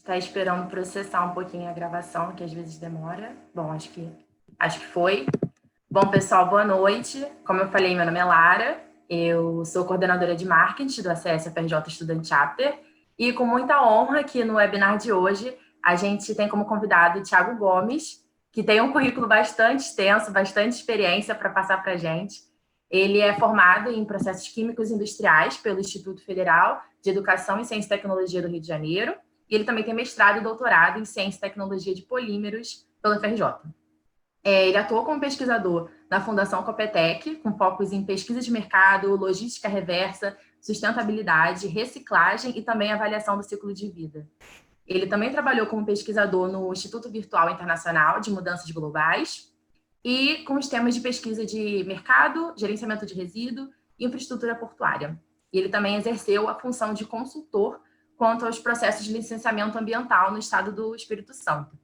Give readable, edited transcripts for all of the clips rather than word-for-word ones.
Está esperando processar um pouquinho a gravação, que às vezes demora. Bom, acho que foi. Bom, pessoal, boa noite. Como eu falei, meu nome é Lara, eu sou coordenadora de marketing do ACS FRJ Student Chapter e com muita honra aqui no webinar de hoje, a gente tem como convidado o Thiago Gomes, que tem um currículo bastante extenso, bastante experiência para passar para a gente. Ele é formado em processos químicos industriais pelo Instituto Federal de Educação em Ciência e Tecnologia do Rio de Janeiro, e ele também tem mestrado e doutorado em Ciência e Tecnologia de Polímeros pela FRJ. Ele atuou como pesquisador na Fundação Copetec, com focos em pesquisa de mercado, logística reversa, sustentabilidade, reciclagem e também avaliação do ciclo de vida. Ele também trabalhou como pesquisador no Instituto Virtual Internacional de Mudanças Globais e com os temas de pesquisa de mercado, gerenciamento de resíduo e infraestrutura portuária. E ele também exerceu a função de consultor quanto aos processos de licenciamento ambiental no estado do Espírito Santo.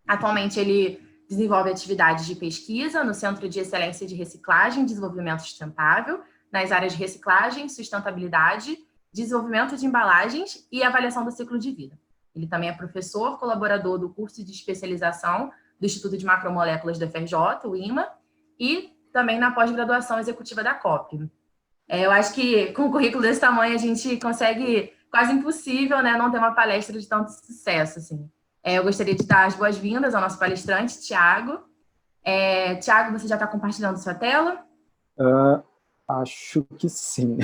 Atualmente, ele desenvolve atividades de pesquisa no Centro de Excelência de Reciclagem e Desenvolvimento Sustentável, nas áreas de reciclagem, sustentabilidade, desenvolvimento de embalagens e avaliação do ciclo de vida. Ele também é professor, colaborador do curso de especialização do Instituto de Macromoléculas da FRJ, o IMA, e também na pós-graduação executiva da COP. Eu acho que com um currículo desse tamanho a gente consegue, quase impossível, né, não ter uma palestra de tanto sucesso, assim. Eu gostaria de dar as boas-vindas ao nosso palestrante, Thiago. Thiago, você já está compartilhando sua tela? Acho que sim.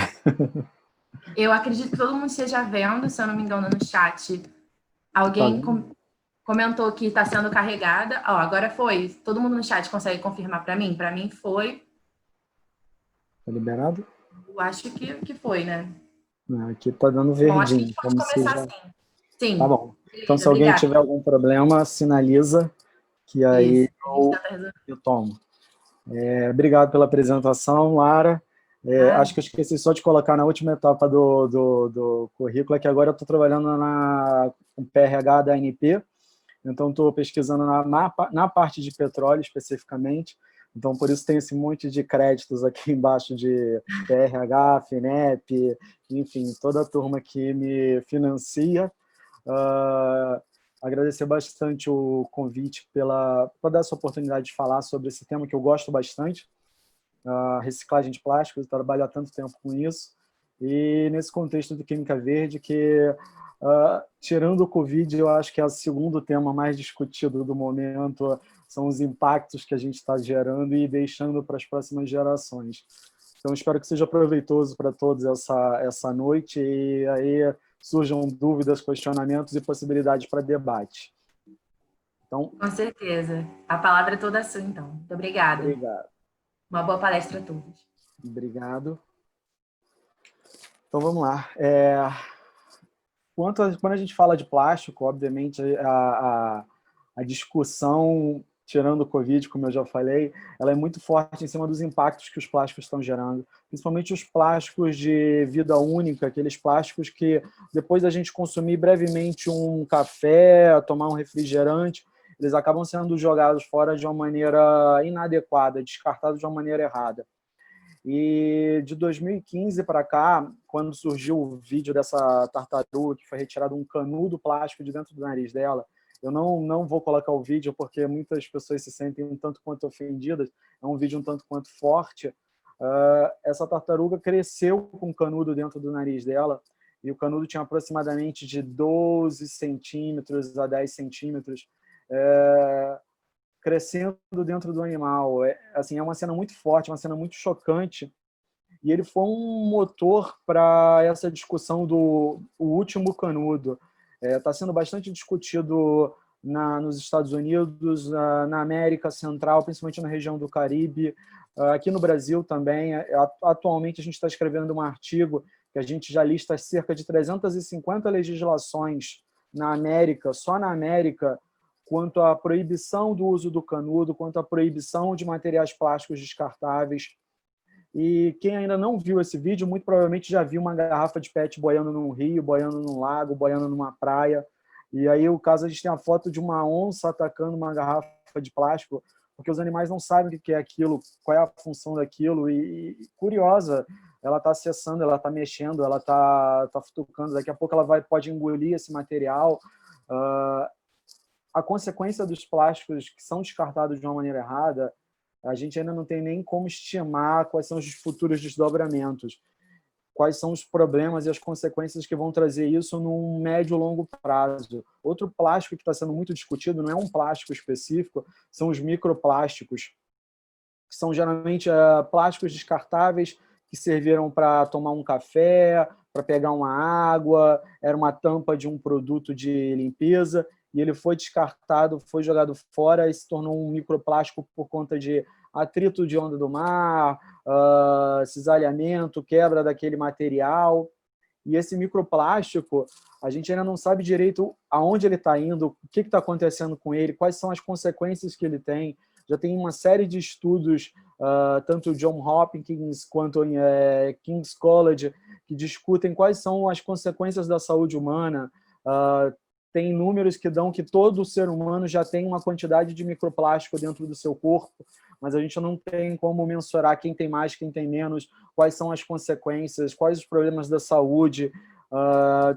Eu acredito que todo mundo esteja vendo, se eu não me engano, no chat. Alguém comentou que está sendo carregada. Agora foi. Todo mundo no chat consegue confirmar para mim? Para mim foi. Tá liberado? Eu acho que foi, né? Aqui tá dando Bom, acho que a verdinho. gente pode começar assim. Sim. Tá bom. Beleza, então, se alguém obrigada. tiver algum problema, sinaliza que aí Isso, eu tomo. Obrigado pela apresentação, Lara. Acho que eu esqueci só de colocar na última etapa do currículo, que agora eu estou trabalhando com PRH da ANP, então estou pesquisando na parte de petróleo especificamente, então por isso tem esse monte de créditos aqui embaixo de PRH, FINEP, enfim, toda a turma que me financia. Agradecer bastante o convite para dar essa oportunidade de falar sobre esse tema que eu gosto bastante, a reciclagem de plásticos, eu trabalho há tanto tempo com isso, e nesse contexto do Química Verde, que, tirando o Covid, eu acho que é o segundo tema mais discutido do momento, são os impactos que a gente está gerando e deixando para as próximas gerações. Então, espero que seja proveitoso para todos essa noite, e aí surjam dúvidas, questionamentos e possibilidades para debate. Então, com certeza. A palavra é toda sua, então. Muito obrigada. Obrigado. Uma boa palestra a todos. Obrigado. Então, vamos lá. Quando a gente fala de plástico, obviamente, a discussão, tirando o Covid, como eu já falei, ela é muito forte em cima dos impactos que os plásticos estão gerando, principalmente os plásticos de vida única, aqueles plásticos que, depois da gente consumir brevemente um café, tomar um refrigerante, eles acabam sendo jogados fora de uma maneira inadequada, descartados de uma maneira errada. E de 2015 para cá, quando surgiu o vídeo dessa tartaruga que foi retirado um canudo plástico de dentro do nariz dela, eu não vou colocar o vídeo porque muitas pessoas se sentem um tanto quanto ofendidas, é um vídeo um tanto quanto forte. Essa tartaruga cresceu com um canudo dentro do nariz dela, e o canudo tinha aproximadamente de 12 centímetros a 10 centímetros, crescendo dentro do animal. Assim, é uma cena muito forte, uma cena muito chocante, e ele foi um motor para essa discussão do último canudo. Está sendo bastante discutido nos Estados Unidos, na América Central, principalmente na região do Caribe, aqui no Brasil também. Atualmente a gente está escrevendo um artigo que a gente já lista cerca de 350 legislações na América, só na América, quanto à proibição do uso do canudo, quanto à proibição de materiais plásticos descartáveis. E quem ainda não viu esse vídeo, muito provavelmente já viu uma garrafa de PET boiando num rio, boiando num lago, boiando numa praia. E aí, o caso, a gente tem a foto de uma onça atacando uma garrafa de plástico, porque os animais não sabem o que é aquilo, qual é a função daquilo. E curiosa, ela está acessando, ela está mexendo, ela está futucando. Daqui a pouco ela pode engolir esse material. A consequência dos plásticos que são descartados de uma maneira errada, a gente ainda não tem nem como estimar quais são os futuros desdobramentos, quais são os problemas e as consequências que vão trazer isso num médio e longo prazo. Outro plástico que está sendo muito discutido não é um plástico específico, são os microplásticos, que são geralmente plásticos descartáveis que serviram para tomar um café, para pegar uma água, era uma tampa de um produto de limpeza, e ele foi descartado, foi jogado fora e se tornou um microplástico por conta de atrito de onda do mar, cisalhamento, quebra daquele material. E esse microplástico, a gente ainda não sabe direito aonde ele está indo, o que está acontecendo com ele, quais são as consequências que ele tem. Já tem uma série de estudos, tanto John Hopkins quanto em King's College, que discutem quais são as consequências da saúde humana. Tem números que dão que todo ser humano já tem uma quantidade de microplástico dentro do seu corpo, mas a gente não tem como mensurar quem tem mais, quem tem menos, quais são as consequências, quais os problemas da saúde.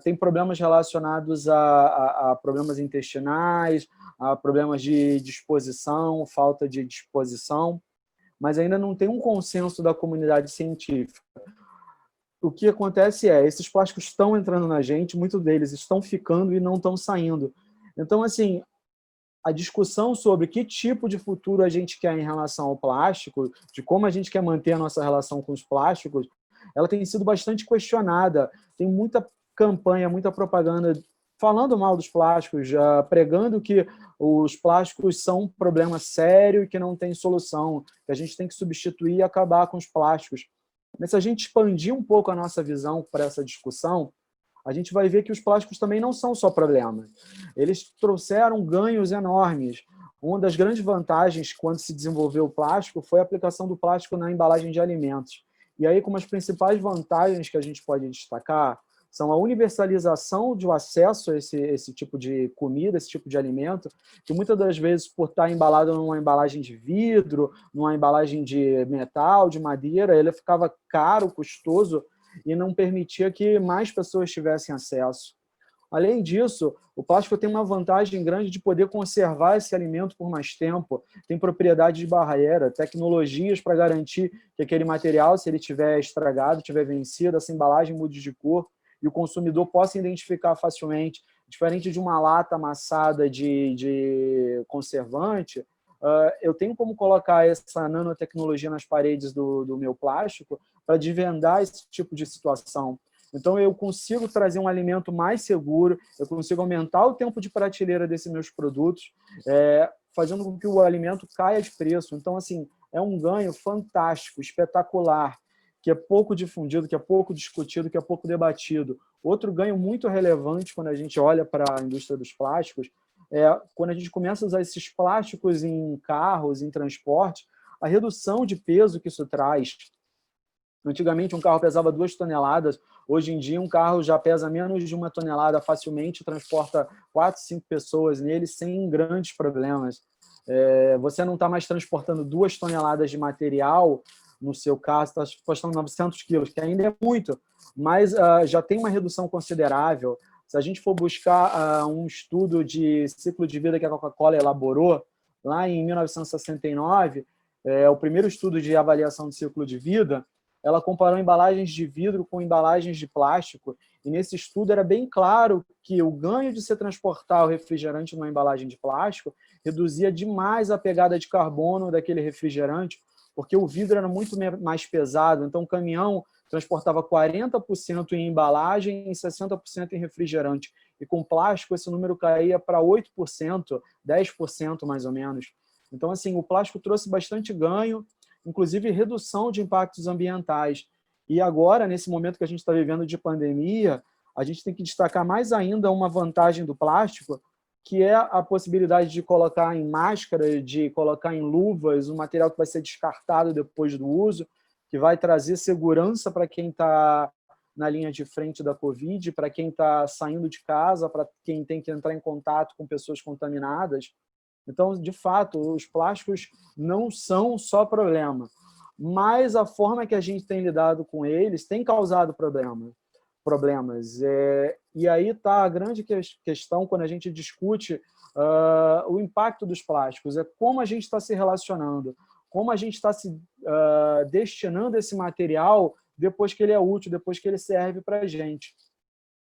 Tem problemas relacionados a problemas intestinais, a problemas de disposição, falta de disposição, mas ainda não tem um consenso da comunidade científica. O que acontece esses plásticos estão entrando na gente, muitos deles estão ficando e não estão saindo. Então, assim, a discussão sobre que tipo de futuro a gente quer em relação ao plástico, de como a gente quer manter a nossa relação com os plásticos, ela tem sido bastante questionada. Tem muita campanha, muita propaganda falando mal dos plásticos, já pregando que os plásticos são um problema sério e que não tem solução, que a gente tem que substituir e acabar com os plásticos. Mas se a gente expandir um pouco a nossa visão para essa discussão, a gente vai ver que os plásticos também não são só problemas. Eles trouxeram ganhos enormes. Uma das grandes vantagens quando se desenvolveu o plástico foi a aplicação do plástico na embalagem de alimentos. E aí, como as principais vantagens que a gente pode destacar são a universalização do acesso a esse tipo de comida, esse tipo de alimento, que muitas das vezes, por estar embalado numa embalagem de vidro, numa embalagem de metal, de madeira, ele ficava caro, custoso, e não permitia que mais pessoas tivessem acesso. Além disso, o plástico tem uma vantagem grande de poder conservar esse alimento por mais tempo, tem propriedade de barreira, tecnologias para garantir que aquele material, se ele estiver estragado, estiver vencido, essa embalagem mude de cor e o consumidor possa identificar facilmente. Diferente de uma lata amassada de conservante, eu tenho como colocar essa nanotecnologia nas paredes do meu plástico para desvendar esse tipo de situação. Então, eu consigo trazer um alimento mais seguro, eu consigo aumentar o tempo de prateleira desses meus produtos, fazendo com que o alimento caia de preço. Então, assim, é um ganho fantástico, espetacular, que é pouco difundido, que é pouco discutido, que é pouco debatido. Outro ganho muito relevante quando a gente olha para a indústria dos plásticos quando a gente começa a usar esses plásticos em carros, em transporte, a redução de peso que isso traz. Antigamente, um carro pesava 2 toneladas, hoje em dia um carro já pesa menos de 1 tonelada facilmente, transporta 4, 5 pessoas nele sem grandes problemas. Você não está mais transportando 2 toneladas de material no seu carro, está transportando 900 quilos, que ainda é muito, mas já tem uma redução considerável. Se a gente for buscar um estudo de ciclo de vida que a Coca-Cola elaborou, lá em 1969, o primeiro estudo de avaliação de ciclo de vida, ela comparou embalagens de vidro com embalagens de plástico, e nesse estudo era bem claro que o ganho de se transportar o refrigerante numa embalagem de plástico reduzia demais a pegada de carbono daquele refrigerante, porque o vidro era muito mais pesado, então o caminhão transportava 40% em embalagem e 60% em refrigerante. E com plástico esse número caía para 8%, 10% mais ou menos. Então, assim, o plástico trouxe bastante ganho, inclusive redução de impactos ambientais. E agora, nesse momento que a gente está vivendo de pandemia, a gente tem que destacar mais ainda uma vantagem do plástico, que é a possibilidade de colocar em máscara, de colocar em luvas, um material que vai ser descartado depois do uso, que vai trazer segurança para quem está na linha de frente da Covid, para quem está saindo de casa, para quem tem que entrar em contato com pessoas contaminadas. Então, de fato, os plásticos não são só problema, mas a forma que a gente tem lidado com eles tem causado problema. problemas. E aí está a grande questão quando a gente discute o impacto dos plásticos, é como a gente está se relacionando, como a gente está se destinando esse material depois que ele é útil, depois que ele serve para a gente.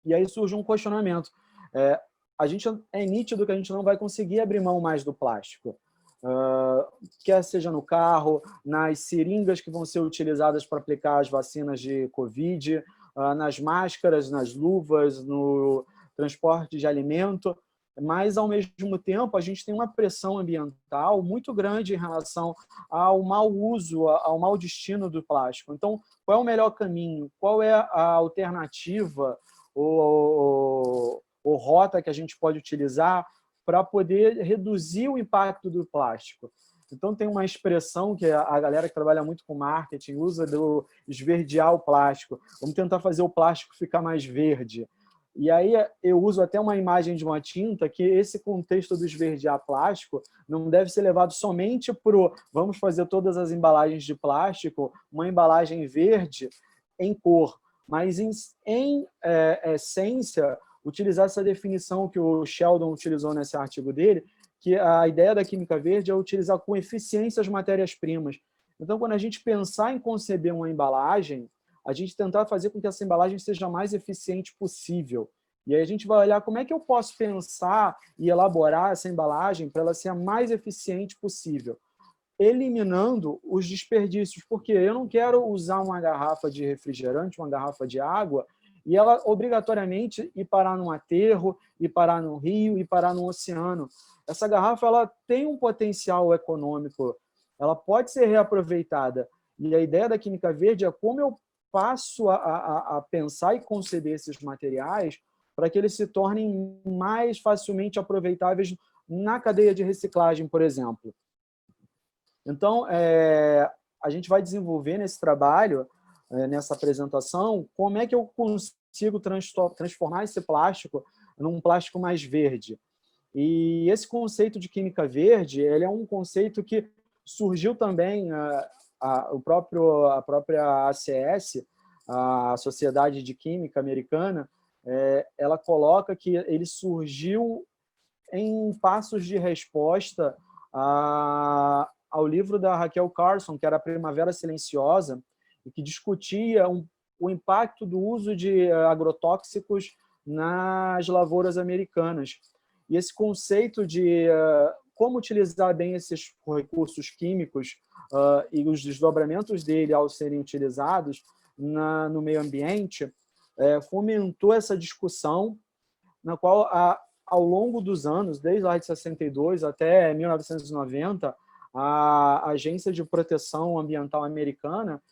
E aí surge um questionamento. É nítido que a gente não vai conseguir abrir mão mais do plástico. Quer seja no carro, nas seringas que vão ser utilizadas para aplicar as vacinas de Covid, nas máscaras, nas luvas, no transporte de alimento, mas, ao mesmo tempo, a gente tem uma pressão ambiental muito grande em relação ao mau uso, ao mau destino do plástico. Então, qual é o melhor caminho? Qual é a alternativa ou rota que a gente pode utilizar para poder reduzir o impacto do plástico? Então, tem uma expressão que a galera que trabalha muito com marketing usa do esverdear o plástico. Vamos tentar fazer o plástico ficar mais verde. E aí eu uso até uma imagem de uma tinta que esse contexto do esverdear plástico não deve ser levado somente para vamos fazer todas as embalagens de plástico, uma embalagem verde em cor, mas em essência, utilizar essa definição que o Sheldon utilizou nesse artigo dele, que a ideia da química verde é utilizar com eficiência as matérias-primas. Então, quando a gente pensar em conceber uma embalagem, a gente tentar fazer com que essa embalagem seja a mais eficiente possível. E aí a gente vai olhar como é que eu posso pensar e elaborar essa embalagem para ela ser a mais eficiente possível, eliminando os desperdícios, porque eu não quero usar uma garrafa de refrigerante, uma garrafa de água, e ela obrigatoriamente ir parar num aterro, ir parar no rio, ir parar no oceano. Essa garrafa ela tem um potencial econômico, ela pode ser reaproveitada. E a ideia da química verde é como eu passo a pensar e conceber esses materiais para que eles se tornem mais facilmente aproveitáveis na cadeia de reciclagem, por exemplo. Então, a gente vai desenvolver nesse trabalho, nessa apresentação, como é que eu consigo transformar esse plástico num plástico mais verde. E esse conceito de química verde, ele é um conceito que surgiu também, a própria ACS, a Sociedade de Química Americana, ela coloca que ele surgiu em passos de resposta ao livro da Rachel Carson, que era a Primavera Silenciosa, e que discutia o impacto do uso de agrotóxicos nas lavouras americanas. E esse conceito de como utilizar bem esses recursos químicos e os desdobramentos dele ao serem utilizados no meio ambiente, fomentou essa discussão, na qual, ao longo dos anos, desde lá de 62 até 1990, a Agência de Proteção Ambiental Americana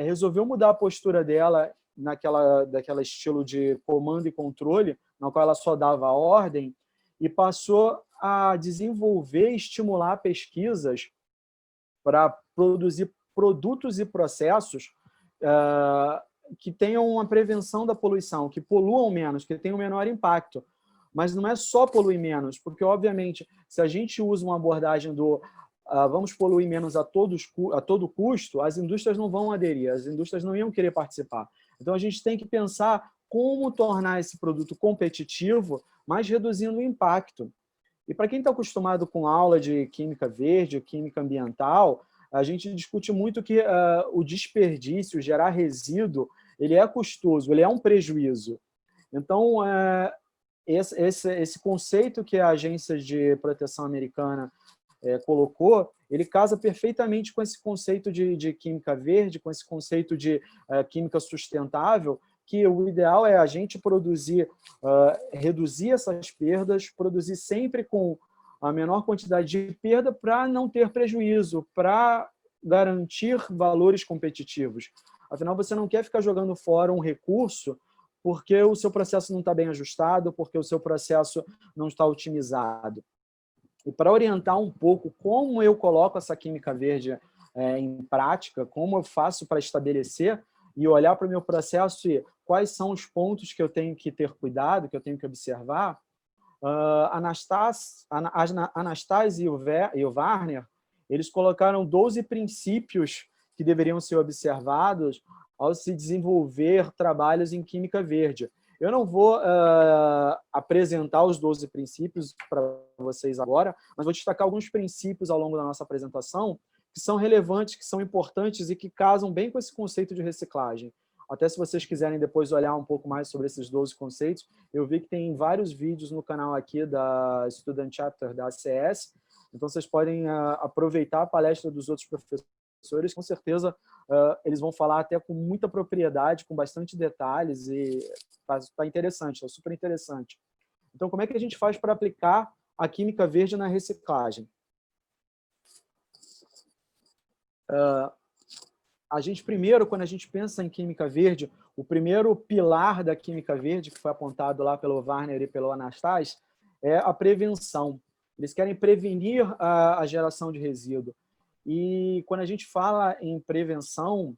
resolveu mudar a postura dela daquela estilo de comando e controle, na qual ela só dava ordem, e passou a desenvolver e estimular pesquisas para produzir produtos e processos que tenham uma prevenção da poluição, que poluam menos, que tenham menor impacto. Mas não é só poluir menos, porque, obviamente, se a gente usa uma abordagem do vamos poluir menos a todo custo, as indústrias não vão aderir, as indústrias não iam querer participar. Então, a gente tem que pensar como tornar esse produto competitivo, mas reduzindo o impacto. E para quem está acostumado com aula de química verde, química ambiental, a gente discute muito que o desperdício, gerar resíduo, ele é custoso, ele é um prejuízo. Então, esse conceito que a Agência de Proteção Americana colocou, ele casa perfeitamente com esse conceito de química verde, com esse conceito de química sustentável, que o ideal é a gente produzir, reduzir essas perdas, produzir sempre com a menor quantidade de perda para não ter prejuízo, para garantir valores competitivos. Afinal, você não quer ficar jogando fora um recurso porque o seu processo não está bem ajustado, porque o seu processo não está otimizado. E para orientar um pouco como eu coloco essa química verde em prática, como eu faço para estabelecer e olhar para o meu processo e quais são os pontos que eu tenho que ter cuidado, que eu tenho que observar, Anastasia e o Warner, eles colocaram 12 princípios que deveriam ser observados ao se desenvolver trabalhos em química verde. Eu não vou apresentar os 12 princípios para vocês agora, mas vou destacar alguns princípios ao longo da nossa apresentação que são relevantes, que são importantes e que casam bem com esse conceito de reciclagem. Até se vocês quiserem depois olhar um pouco mais sobre esses 12 conceitos, eu vi que tem vários vídeos no canal aqui da Student Chapter da ACS, então vocês podem aproveitar a palestra dos outros professores, com certeza eles vão falar até com muita propriedade, com bastante detalhes, e está interessante, está super interessante. Então, como é que a gente faz para aplicar a química verde na reciclagem? A gente primeiro, quando a gente pensa em química verde, o primeiro pilar da química verde, que foi apontado lá pelo Warner e pelo Anastas, é a prevenção. Eles querem prevenir a geração de resíduo. E quando a gente fala em prevenção,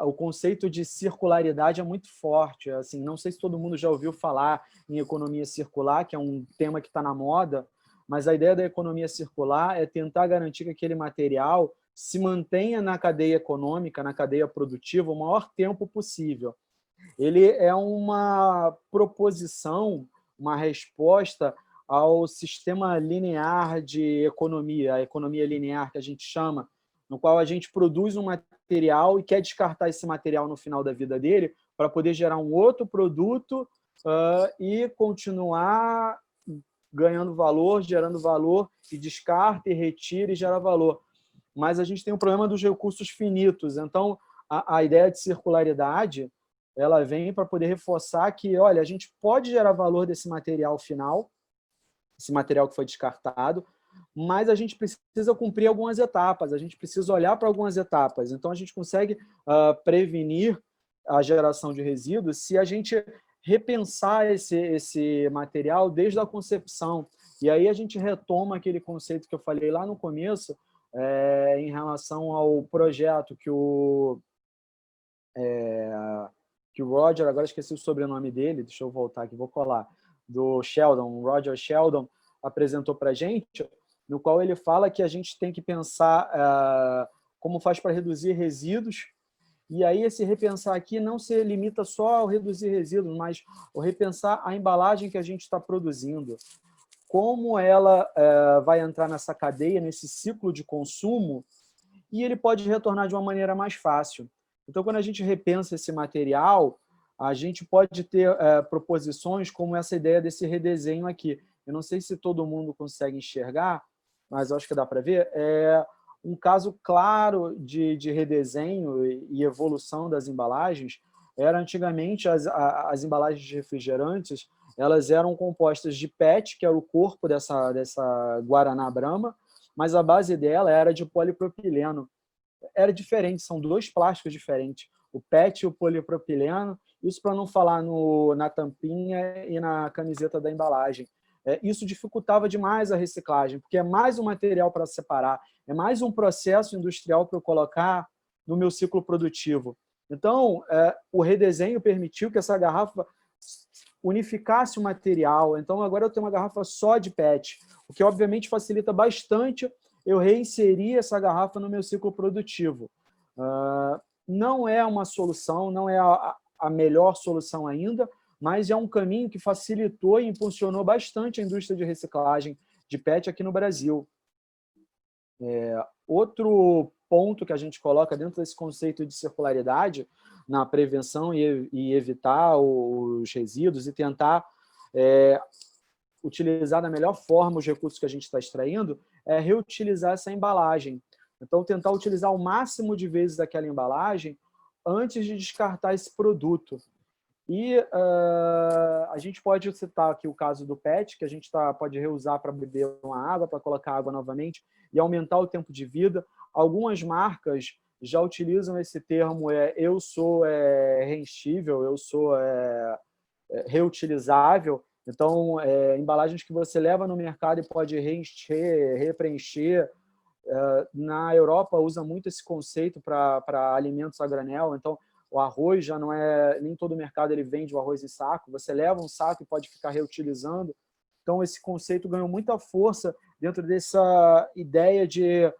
o conceito de circularidade é muito forte. Assim, não sei se todo mundo já ouviu falar em economia circular, que é um tema que está na moda, mas a ideia da economia circular é tentar garantir que aquele material se mantenha na cadeia econômica, na cadeia produtiva, o maior tempo possível. Ele é uma proposição, uma resposta ao sistema linear de economia, a economia linear que a gente chama, no qual a gente produz um material e quer descartar esse material no final da vida dele para poder gerar um outro produto e continuar ganhando valor, gerando valor, e descarta, e retira e gera valor. Mas a gente tem um problema dos recursos finitos. Então, a ideia de circularidade ela vem para poder reforçar que, olha, a gente pode gerar valor desse material final, esse material que foi descartado, mas a gente precisa cumprir algumas etapas, a gente precisa olhar para algumas etapas. Então, a gente consegue prevenir a geração de resíduos se a gente repensar esse material desde a concepção. E aí a gente retoma aquele conceito que eu falei lá no começo, em relação ao projeto que o Roger, agora esqueci o sobrenome dele, deixa eu voltar aqui, vou colar, do Sheldon, Roger Sheldon, apresentou para a gente, no qual ele fala que a gente tem que pensar como faz para reduzir resíduos, e aí esse repensar aqui não se limita só ao reduzir resíduos, mas o repensar a embalagem que a gente está produzindo, como ela vai entrar nessa cadeia, nesse ciclo de consumo, e ele pode retornar de uma maneira mais fácil. Então, quando a gente repensa esse material, a gente pode ter proposições como essa ideia desse redesenho aqui. Eu não sei se todo mundo consegue enxergar, mas eu acho que dá para ver. É um caso claro de redesenho e evolução das embalagens era antigamente as embalagens de refrigerantes, elas eram compostas de PET, que era o corpo dessa Guaraná Brahma, mas a base dela era de polipropileno. Era diferente, são dois plásticos diferentes, o PET e o polipropileno, isso para não falar na tampinha e na camiseta da embalagem. Isso dificultava demais a reciclagem, porque é mais um material para separar, é mais um processo industrial para eu colocar no meu ciclo produtivo. Então, o redesenho permitiu que essa garrafa unificasse o material. Então, agora eu tenho uma garrafa só de PET, o que obviamente facilita bastante eu reinserir essa garrafa no meu ciclo produtivo. Não é uma solução, não é a melhor solução ainda, mas é um caminho que facilitou e impulsionou bastante a indústria de reciclagem de PET aqui no Brasil. Outro ponto que a gente coloca dentro desse conceito de circularidade na prevenção e evitar os resíduos e tentar utilizar da melhor forma os recursos que a gente está extraindo é reutilizar essa embalagem. Então, tentar utilizar o máximo de vezes aquela embalagem antes de descartar esse produto. E a gente pode citar aqui o caso do PET, que a gente pode reusar para beber uma água, para colocar água novamente e aumentar o tempo de vida. Algumas marcas já utilizam esse termo, eu sou reenchível, eu sou reutilizável. Então, embalagens que você leva no mercado e pode reencher, repreencher. Na Europa, usa muito esse conceito para alimentos a granel. Então, o arroz já não é... Nem todo mercado ele vende o arroz em saco. Você leva um saco e pode ficar reutilizando. Então, esse conceito ganhou muita força dentro dessa ideia de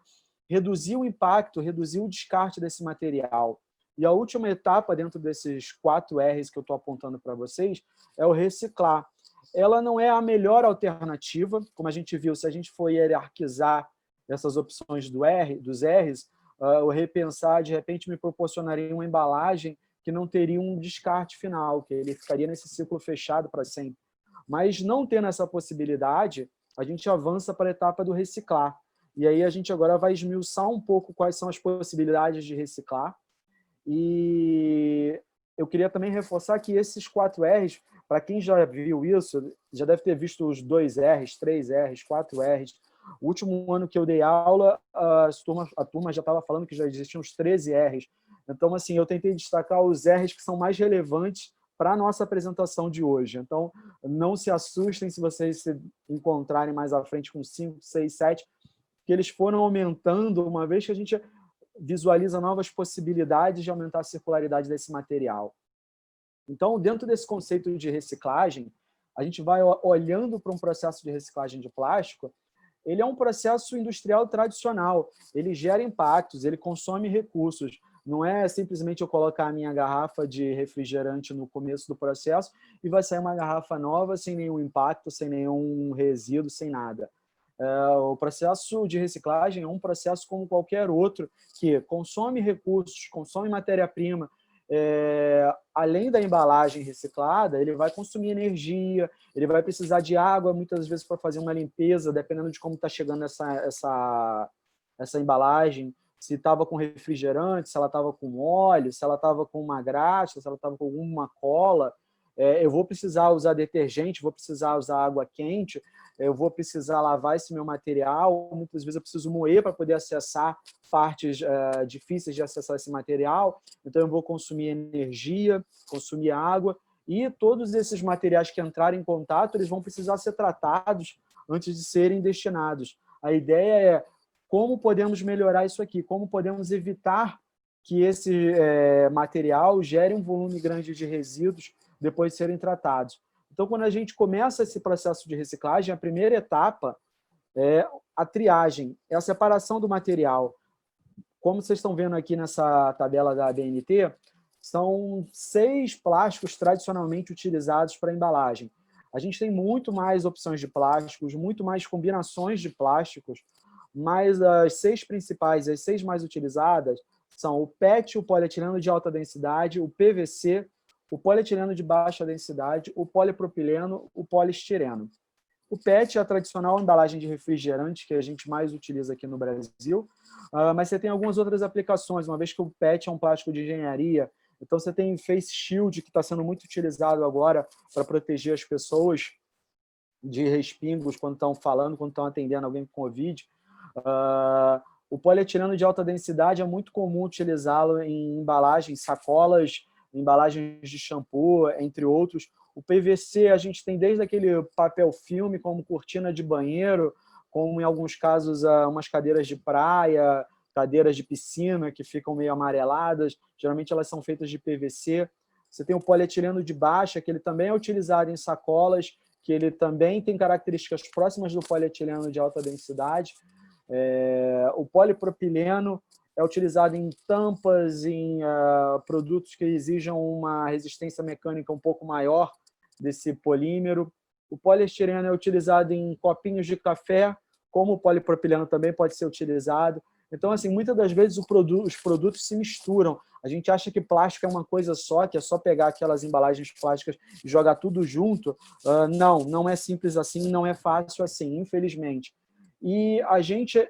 reduzir o impacto, reduzir o descarte desse material. E a última etapa dentro desses 4 R's que eu estou apontando para vocês é o reciclar. Ela não é a melhor alternativa, como a gente viu, se a gente for hierarquizar essas opções dos R's, o repensar, de repente, me proporcionaria uma embalagem que não teria um descarte final, que ele ficaria nesse ciclo fechado para sempre. Mas não tendo essa possibilidade, a gente avança para a etapa do reciclar. E aí a gente agora vai esmiuçar um pouco quais são as possibilidades de reciclar. E eu queria também reforçar que esses 4 R's, para quem já viu isso, já deve ter visto os 2 R's, 3 R's, 4 R's. O último ano que eu dei aula, a turma já estava falando que já existiam os 13 R's. Então, assim, eu tentei destacar os R's que são mais relevantes para a nossa apresentação de hoje. Então, não se assustem se vocês se encontrarem mais à frente com 5, 6, 7, que eles foram aumentando uma vez que a gente visualiza novas possibilidades de aumentar a circularidade desse material. Então, dentro desse conceito de reciclagem, a gente vai olhando para um processo de reciclagem de plástico. Ele é um processo industrial tradicional, ele gera impactos, ele consome recursos. Não é simplesmente eu colocar a minha garrafa de refrigerante no começo do processo e vai sair uma garrafa nova sem nenhum impacto, sem nenhum resíduo, sem nada. O processo de reciclagem é um processo como qualquer outro, que consome recursos, consome matéria-prima. Além da embalagem reciclada, ele vai consumir energia, ele vai precisar de água, muitas vezes, para fazer uma limpeza, dependendo de como está chegando essa embalagem, se estava com refrigerante, se ela estava com óleo, se ela estava com uma graxa, se ela estava com alguma cola. Eu vou precisar usar detergente, vou precisar usar água quente, eu vou precisar lavar esse meu material, muitas vezes eu preciso moer para poder acessar partes difíceis de acessar esse material, então eu vou consumir energia, consumir água, e todos esses materiais que entrarem em contato, eles vão precisar ser tratados antes de serem destinados. A ideia é como podemos melhorar isso aqui, como podemos evitar que esse material gere um volume grande de resíduos depois de serem tratados. Então, quando a gente começa esse processo de reciclagem, a primeira etapa é a triagem, é a separação do material. Como vocês estão vendo aqui nessa tabela da ABNT, são 6 plásticos tradicionalmente utilizados para embalagem. A gente tem muito mais opções de plásticos, muito mais combinações de plásticos, mas as 6 principais, as 6 mais utilizadas, são o PET, o polietileno de alta densidade, o PVC, o polietileno de baixa densidade, o polipropileno, o poliestireno. O PET é a tradicional embalagem de refrigerante que a gente mais utiliza aqui no Brasil, mas você tem algumas outras aplicações, uma vez que o PET é um plástico de engenharia, então você tem face shield, que está sendo muito utilizado agora para proteger as pessoas de respingos quando estão falando, quando estão atendendo alguém com Covid. O polietileno de alta densidade é muito comum utilizá-lo em embalagens, sacolas, embalagens de shampoo, entre outros. O PVC a gente tem desde aquele papel filme, como cortina de banheiro, como em alguns casos umas cadeiras de praia, cadeiras de piscina que ficam meio amareladas, geralmente elas são feitas de PVC. Você tem o polietileno de baixa, que ele também é utilizado em sacolas, que ele também tem características próximas do polietileno de alta densidade. O polipropileno é utilizado em tampas, em produtos que exijam uma resistência mecânica um pouco maior desse polímero. O poliestireno é utilizado em copinhos de café, como o polipropileno também pode ser utilizado. Então, assim, muitas das vezes os produtos se misturam. A gente acha que plástico é uma coisa só, que é só pegar aquelas embalagens plásticas e jogar tudo junto. Não é simples assim, não é fácil assim, infelizmente. E a gente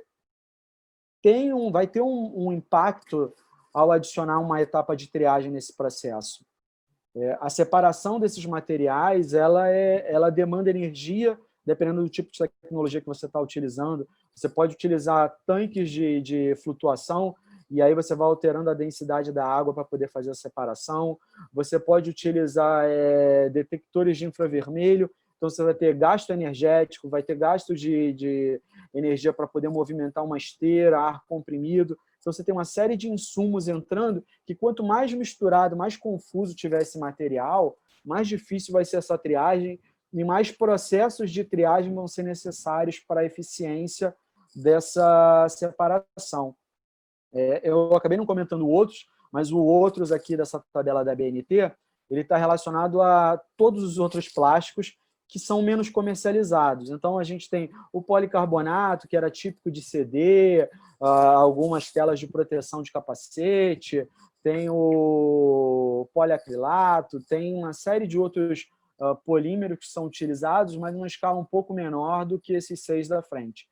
vai ter um impacto ao adicionar uma etapa de triagem nesse processo. A separação desses materiais, ela demanda energia, dependendo do tipo de tecnologia que você está utilizando. Você pode utilizar tanques de flutuação, e aí você vai alterando a densidade da água para poder fazer a separação. Você pode utilizar detectores de infravermelho, então você vai ter gasto energético, vai ter gasto de energia para poder movimentar uma esteira, ar comprimido. Então você tem uma série de insumos entrando que quanto mais misturado, mais confuso tiver esse material, mais difícil vai ser essa triagem e mais processos de triagem vão ser necessários para a eficiência dessa separação. Eu acabei não comentando outros, mas o outros aqui dessa tabela da BNT, ele está relacionado a todos os outros plásticos que são menos comercializados. Então, a gente tem o policarbonato, que era típico de CD, algumas telas de proteção de capacete, tem o poliacrilato, tem uma série de outros polímeros que são utilizados, mas em uma escala um pouco menor do que esses 6 da frente.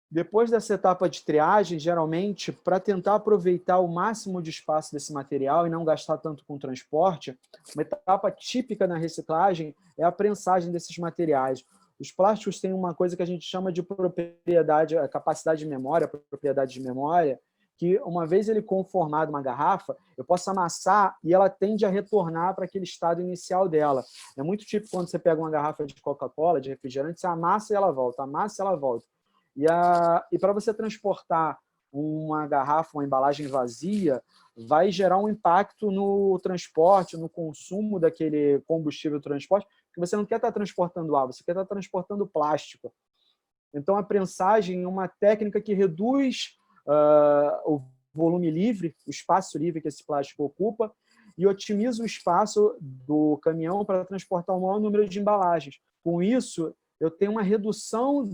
Depois dessa etapa de triagem, geralmente, para tentar aproveitar o máximo de espaço desse material e não gastar tanto com transporte, uma etapa típica na reciclagem é a prensagem desses materiais. Os plásticos têm uma coisa que a gente chama de capacidade de memória, propriedade de memória, que uma vez ele conformado uma garrafa, eu posso amassar e ela tende a retornar para aquele estado inicial dela. É muito típico quando você pega uma garrafa de Coca-Cola, de refrigerante, você amassa e ela volta, amassa e ela volta. E para você transportar uma garrafa, uma embalagem vazia, vai gerar um impacto no transporte, no consumo daquele combustível do transporte, porque você não quer estar transportando água, você quer estar transportando plástico. Então, a prensagem é uma técnica que reduz o volume livre, o espaço livre que esse plástico ocupa, e otimiza o espaço do caminhão para transportar o maior número de embalagens. Com isso, eu tenho uma redução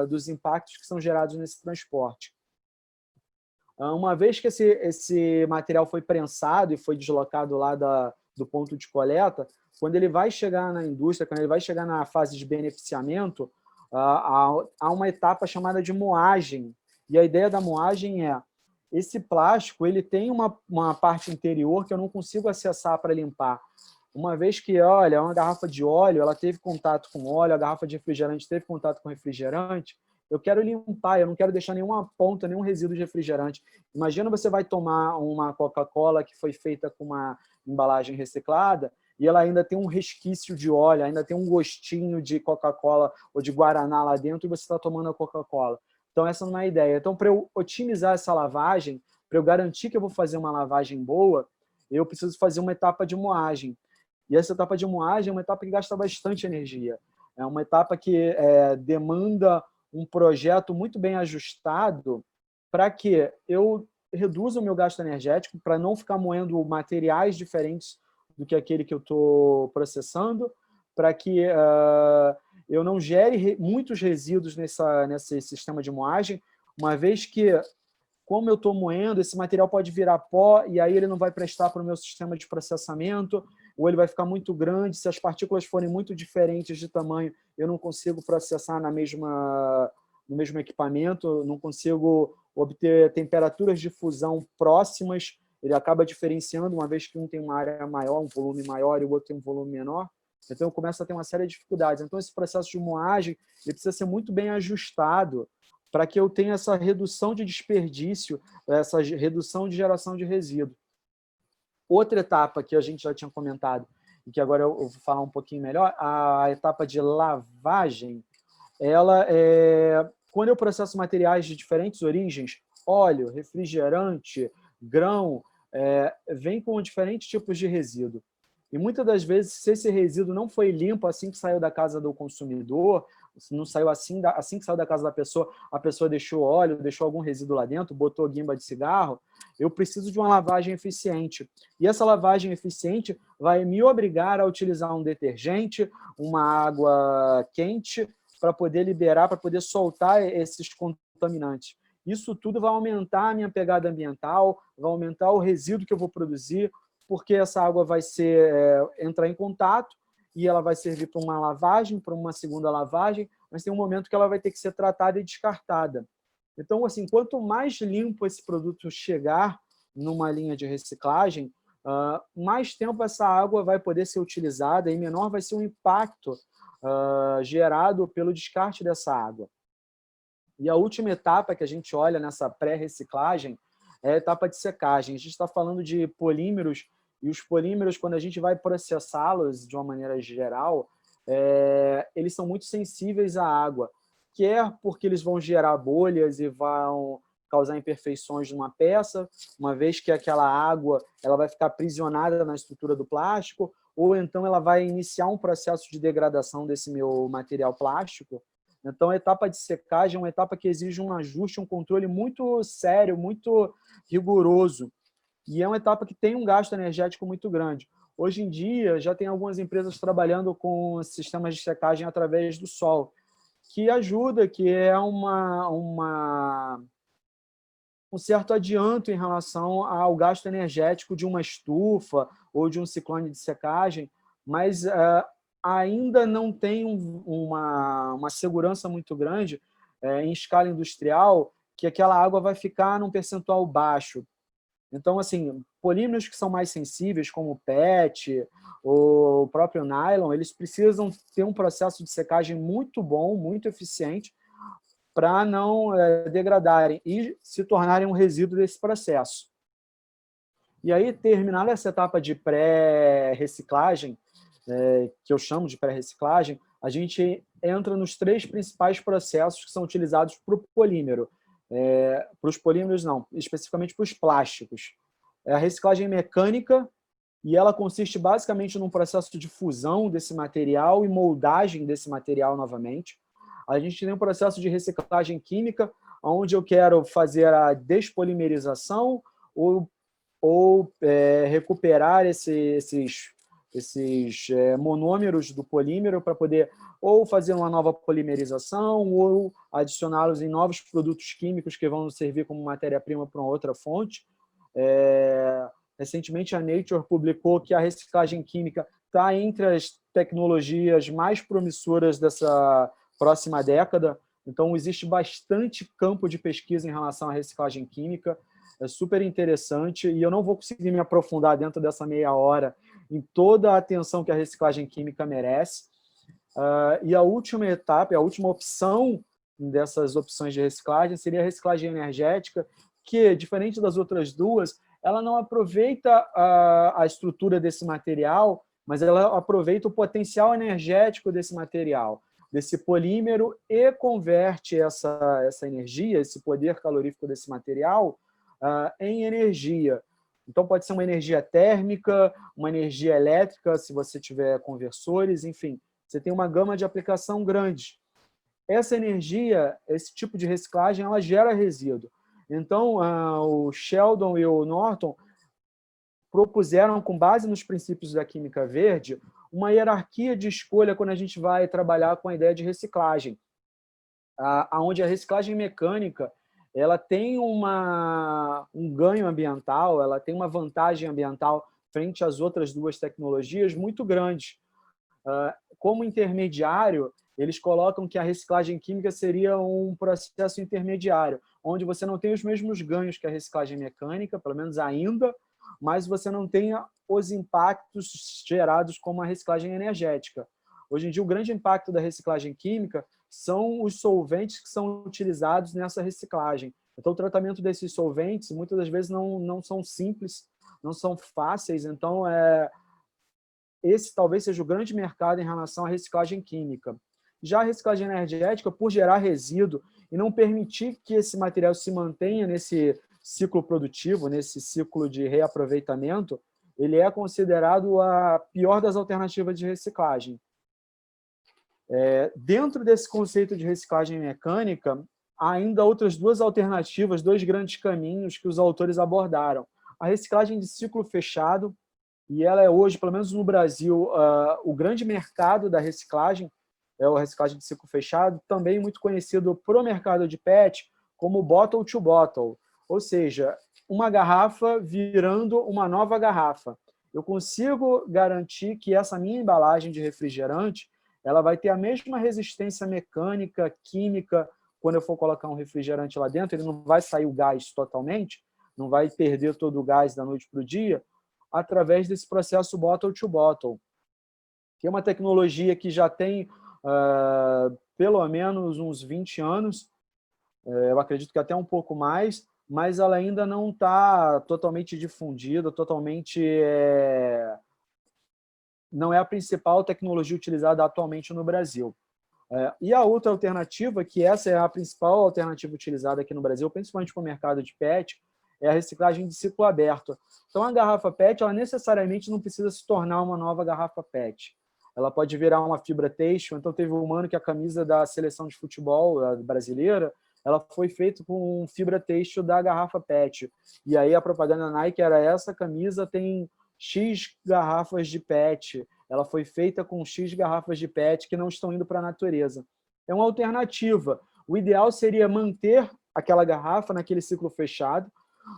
dos impactos que são gerados nesse transporte. Uma vez que esse material foi prensado e foi deslocado lá do ponto de coleta, quando ele vai chegar na indústria, quando ele vai chegar na fase de beneficiamento, há uma etapa chamada de moagem. E a ideia da moagem é, esse plástico ele tem uma parte interior que eu não consigo acessar para limpar. Uma vez que, olha, uma garrafa de óleo, ela teve contato com óleo, a garrafa de refrigerante teve contato com refrigerante, eu quero limpar, eu não quero deixar nenhuma ponta, nenhum resíduo de refrigerante. Imagina você vai tomar uma Coca-Cola que foi feita com uma embalagem reciclada e ela ainda tem um resquício de óleo, ainda tem um gostinho de Coca-Cola ou de Guaraná lá dentro e você está tomando a Coca-Cola. Então, essa não é a ideia. Então, para eu otimizar essa lavagem, para eu garantir que eu vou fazer uma lavagem boa, eu preciso fazer uma etapa de moagem. E essa etapa de moagem é uma etapa que gasta bastante energia. É uma etapa que demanda um projeto muito bem ajustado para que eu reduza o meu gasto energético, para não ficar moendo materiais diferentes do que aquele que eu estou processando, para que eu não gere muitos resíduos nesse sistema de moagem, uma vez que, como eu estou moendo, esse material pode virar pó e aí ele não vai prestar para o meu sistema de processamento, ou ele vai ficar muito grande. Se as partículas forem muito diferentes de tamanho, eu não consigo processar no mesmo equipamento, não consigo obter temperaturas de fusão próximas, ele acaba diferenciando, uma vez que um tem uma área maior, um volume maior, e o outro tem um volume menor. Então, eu começo a ter uma série de dificuldades. Então, esse processo de moagem ele precisa ser muito bem ajustado para que eu tenha essa redução de desperdício, essa redução de geração de resíduo. Outra etapa que a gente já tinha comentado, e que agora eu vou falar um pouquinho melhor, a etapa de lavagem, ela é quando eu processo materiais de diferentes origens, óleo, refrigerante, grão, vem com diferentes tipos de resíduo. E muitas das vezes, se esse resíduo não foi limpo assim que saiu da casa do consumidor, se não saiu assim que saiu da casa da pessoa, a pessoa deixou óleo, deixou algum resíduo lá dentro, botou guimba de cigarro, eu preciso de uma lavagem eficiente. E essa lavagem eficiente vai me obrigar a utilizar um detergente, uma água quente, para poder liberar, para poder soltar esses contaminantes. Isso tudo vai aumentar a minha pegada ambiental, vai aumentar o resíduo que eu vou produzir, porque essa água vai entrar em contato e ela vai servir para uma lavagem, para uma segunda lavagem, mas tem um momento que ela vai ter que ser tratada e descartada. Então, assim, quanto mais limpo esse produto chegar numa linha de reciclagem, mais tempo essa água vai poder ser utilizada e menor vai ser o impacto gerado pelo descarte dessa água. E a última etapa que a gente olha nessa pré-reciclagem é a etapa de secagem. A gente está falando de polímeros, e os polímeros, quando a gente vai processá-los de uma maneira geral, eles são muito sensíveis à água, quer porque eles vão gerar bolhas e vão causar imperfeições numa peça, uma vez que aquela água ela vai ficar aprisionada na estrutura do plástico, ou então ela vai iniciar um processo de degradação desse meu material plástico. Então, a etapa de secagem é uma etapa que exige um ajuste, um controle muito sério, muito rigoroso. E é uma etapa que tem um gasto energético muito grande. Hoje em dia, já tem algumas empresas trabalhando com sistemas de secagem através do sol, que ajuda, que é um certo adianto em relação ao gasto energético de uma estufa ou de um ciclone de secagem, mas ainda não tem uma segurança muito grande em escala industrial que aquela água vai ficar num percentual baixo. Então, assim, polímeros que são mais sensíveis, como o PET, ou o próprio nylon, eles precisam ter um processo de secagem muito bom, muito eficiente, para não degradarem e se tornarem um resíduo desse processo. E aí, terminada essa etapa de pré-reciclagem, que eu chamo de pré-reciclagem, a gente entra nos 3 principais processos que são utilizados para o polímero. Para os polímeros, não, especificamente para os plásticos. É a reciclagem mecânica, e ela consiste basicamente num processo de fusão desse material e moldagem desse material novamente. A gente tem um processo de reciclagem química, onde eu quero fazer a despolimerização ou recuperar esses monômeros do polímero para poder ou fazer uma nova polimerização ou adicioná-los em novos produtos químicos que vão servir como matéria-prima para uma outra fonte. Recentemente, a Nature publicou que a reciclagem química está entre as tecnologias mais promissoras dessa próxima década. Então, existe bastante campo de pesquisa em relação à reciclagem química. É super interessante e eu não vou conseguir me aprofundar dentro dessa meia hora em toda a atenção que a reciclagem química merece. E a última etapa, a última opção dessas opções de reciclagem seria a reciclagem energética, que, diferente das outras duas, ela não aproveita a estrutura desse material, mas ela aproveita o potencial energético desse material, desse polímero, e converte essa energia, esse poder calorífico desse material, em energia. Então, pode ser uma energia térmica, uma energia elétrica, se você tiver conversores, enfim, você tem uma gama de aplicação grande. Essa energia, esse tipo de reciclagem, ela gera resíduo. Então, o Sheldon e o Norton propuseram, com base nos princípios da química verde, uma hierarquia de escolha quando a gente vai trabalhar com a ideia de reciclagem, onde a reciclagem mecânica ela tem um ganho ambiental, ela tem uma vantagem ambiental frente às outras duas tecnologias muito grande. Como intermediário, eles colocam que a reciclagem química seria um processo intermediário, onde você não tem os mesmos ganhos que a reciclagem mecânica, pelo menos ainda, mas você não tem os impactos gerados como a reciclagem energética. Hoje em dia, o grande impacto da reciclagem química são os solventes que são utilizados nessa reciclagem. Então, o tratamento desses solventes, muitas das vezes, não são simples, não são fáceis. Então, esse talvez seja o grande mercado em relação à reciclagem química. Já a reciclagem energética, por gerar resíduo e não permitir que esse material se mantenha nesse ciclo produtivo, nesse ciclo de reaproveitamento, ele é considerado a pior das alternativas de reciclagem. Dentro desse conceito de reciclagem mecânica, há ainda outras duas alternativas, dois grandes caminhos que os autores abordaram. A reciclagem de ciclo fechado, e ela é hoje, pelo menos no Brasil, o grande mercado da reciclagem, é a reciclagem de ciclo fechado, também muito conhecido para o mercado de PET como bottle to bottle, ou seja, uma garrafa virando uma nova garrafa. Eu consigo garantir que essa minha embalagem de refrigerante ela vai ter a mesma resistência mecânica, química, quando eu for colocar um refrigerante lá dentro, ele não vai sair o gás totalmente, não vai perder todo o gás da noite para o dia, através desse processo bottle to bottle, que é uma tecnologia que já tem pelo menos uns 20 anos, eu acredito que até um pouco mais, mas ela ainda não está totalmente difundida, não é a principal tecnologia utilizada atualmente no Brasil. E a outra alternativa, que essa é a principal alternativa utilizada aqui no Brasil, principalmente para o mercado de PET, é a reciclagem de ciclo aberto. Então, a garrafa PET, ela necessariamente não precisa se tornar uma nova garrafa PET. ela pode virar uma fibra têxtil. Então, teve um ano que a camisa da seleção de futebol brasileira, ela foi feita com fibra têxtil da garrafa PET. E aí a propaganda Nike era essa camisa tem X garrafas de PET. Ela foi feita com X garrafas de PET que não estão indo para a natureza. É uma alternativa. O ideal seria manter aquela garrafa naquele ciclo fechado,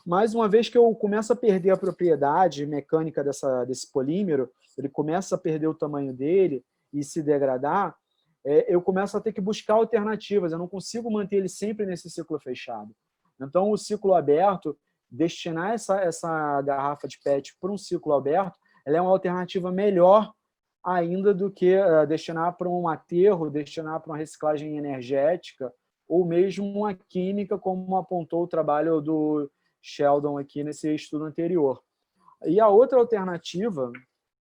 mas uma vez que eu começo a perder a propriedade mecânica desse polímero, ele começa a perder o tamanho dele e se degradar, eu começo a ter que buscar alternativas. Eu não consigo manter ele sempre nesse ciclo fechado. Então, o ciclo aberto, destinar essa garrafa de PET para um ciclo aberto, ela é uma alternativa melhor ainda do que destinar para um aterro, destinar para uma reciclagem energética, ou mesmo uma química, como apontou o trabalho do Sheldon aqui nesse estudo anterior. E a outra alternativa,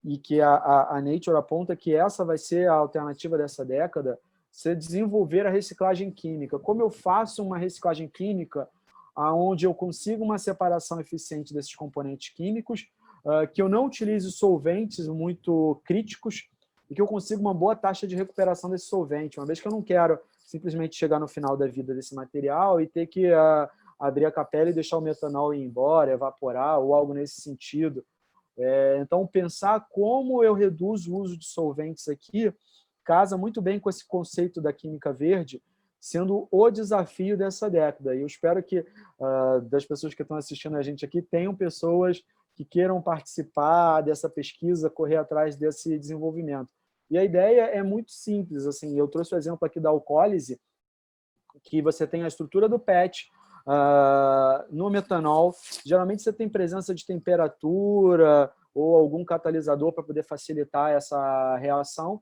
e que a Nature aponta que essa vai ser a alternativa dessa década, é desenvolver a reciclagem química. Como eu faço uma reciclagem química onde eu consigo uma separação eficiente desses componentes químicos, que eu não utilize solventes muito críticos e que eu consiga uma boa taxa de recuperação desse solvente, uma vez que eu não quero simplesmente chegar no final da vida desse material e ter que abrir a capela e deixar o metanol ir embora, evaporar, ou algo nesse sentido. Então, pensar como eu reduzo o uso de solventes aqui casa muito bem com esse conceito da química verde, sendo o desafio dessa década. E eu espero que das pessoas que estão assistindo a gente aqui tenham pessoas que queiram participar dessa pesquisa, correr atrás desse desenvolvimento. E a ideia é muito simples. Assim, eu trouxe o exemplo aqui da alcoólise, que você tem a estrutura do PET, no metanol, geralmente você tem presença de temperatura ou algum catalisador para poder facilitar essa reação,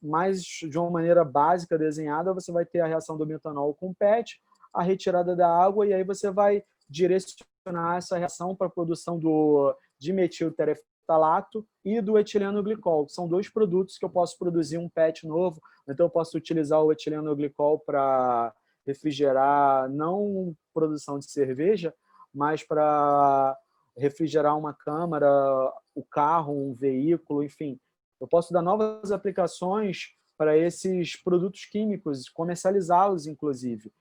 mas de uma maneira básica desenhada, você vai ter a reação do metanol com o PET, a retirada da água, e aí você vai direcionar essa reação para a produção do dimetiltereftalato e do etileno glicol. São dois produtos que eu posso produzir um PET novo, então eu posso utilizar o etileno glicol para refrigerar, não produção de cerveja, mas para refrigerar uma câmara, o carro, um veículo, enfim. Eu posso dar novas aplicações para esses produtos químicos, comercializá-los, inclusive.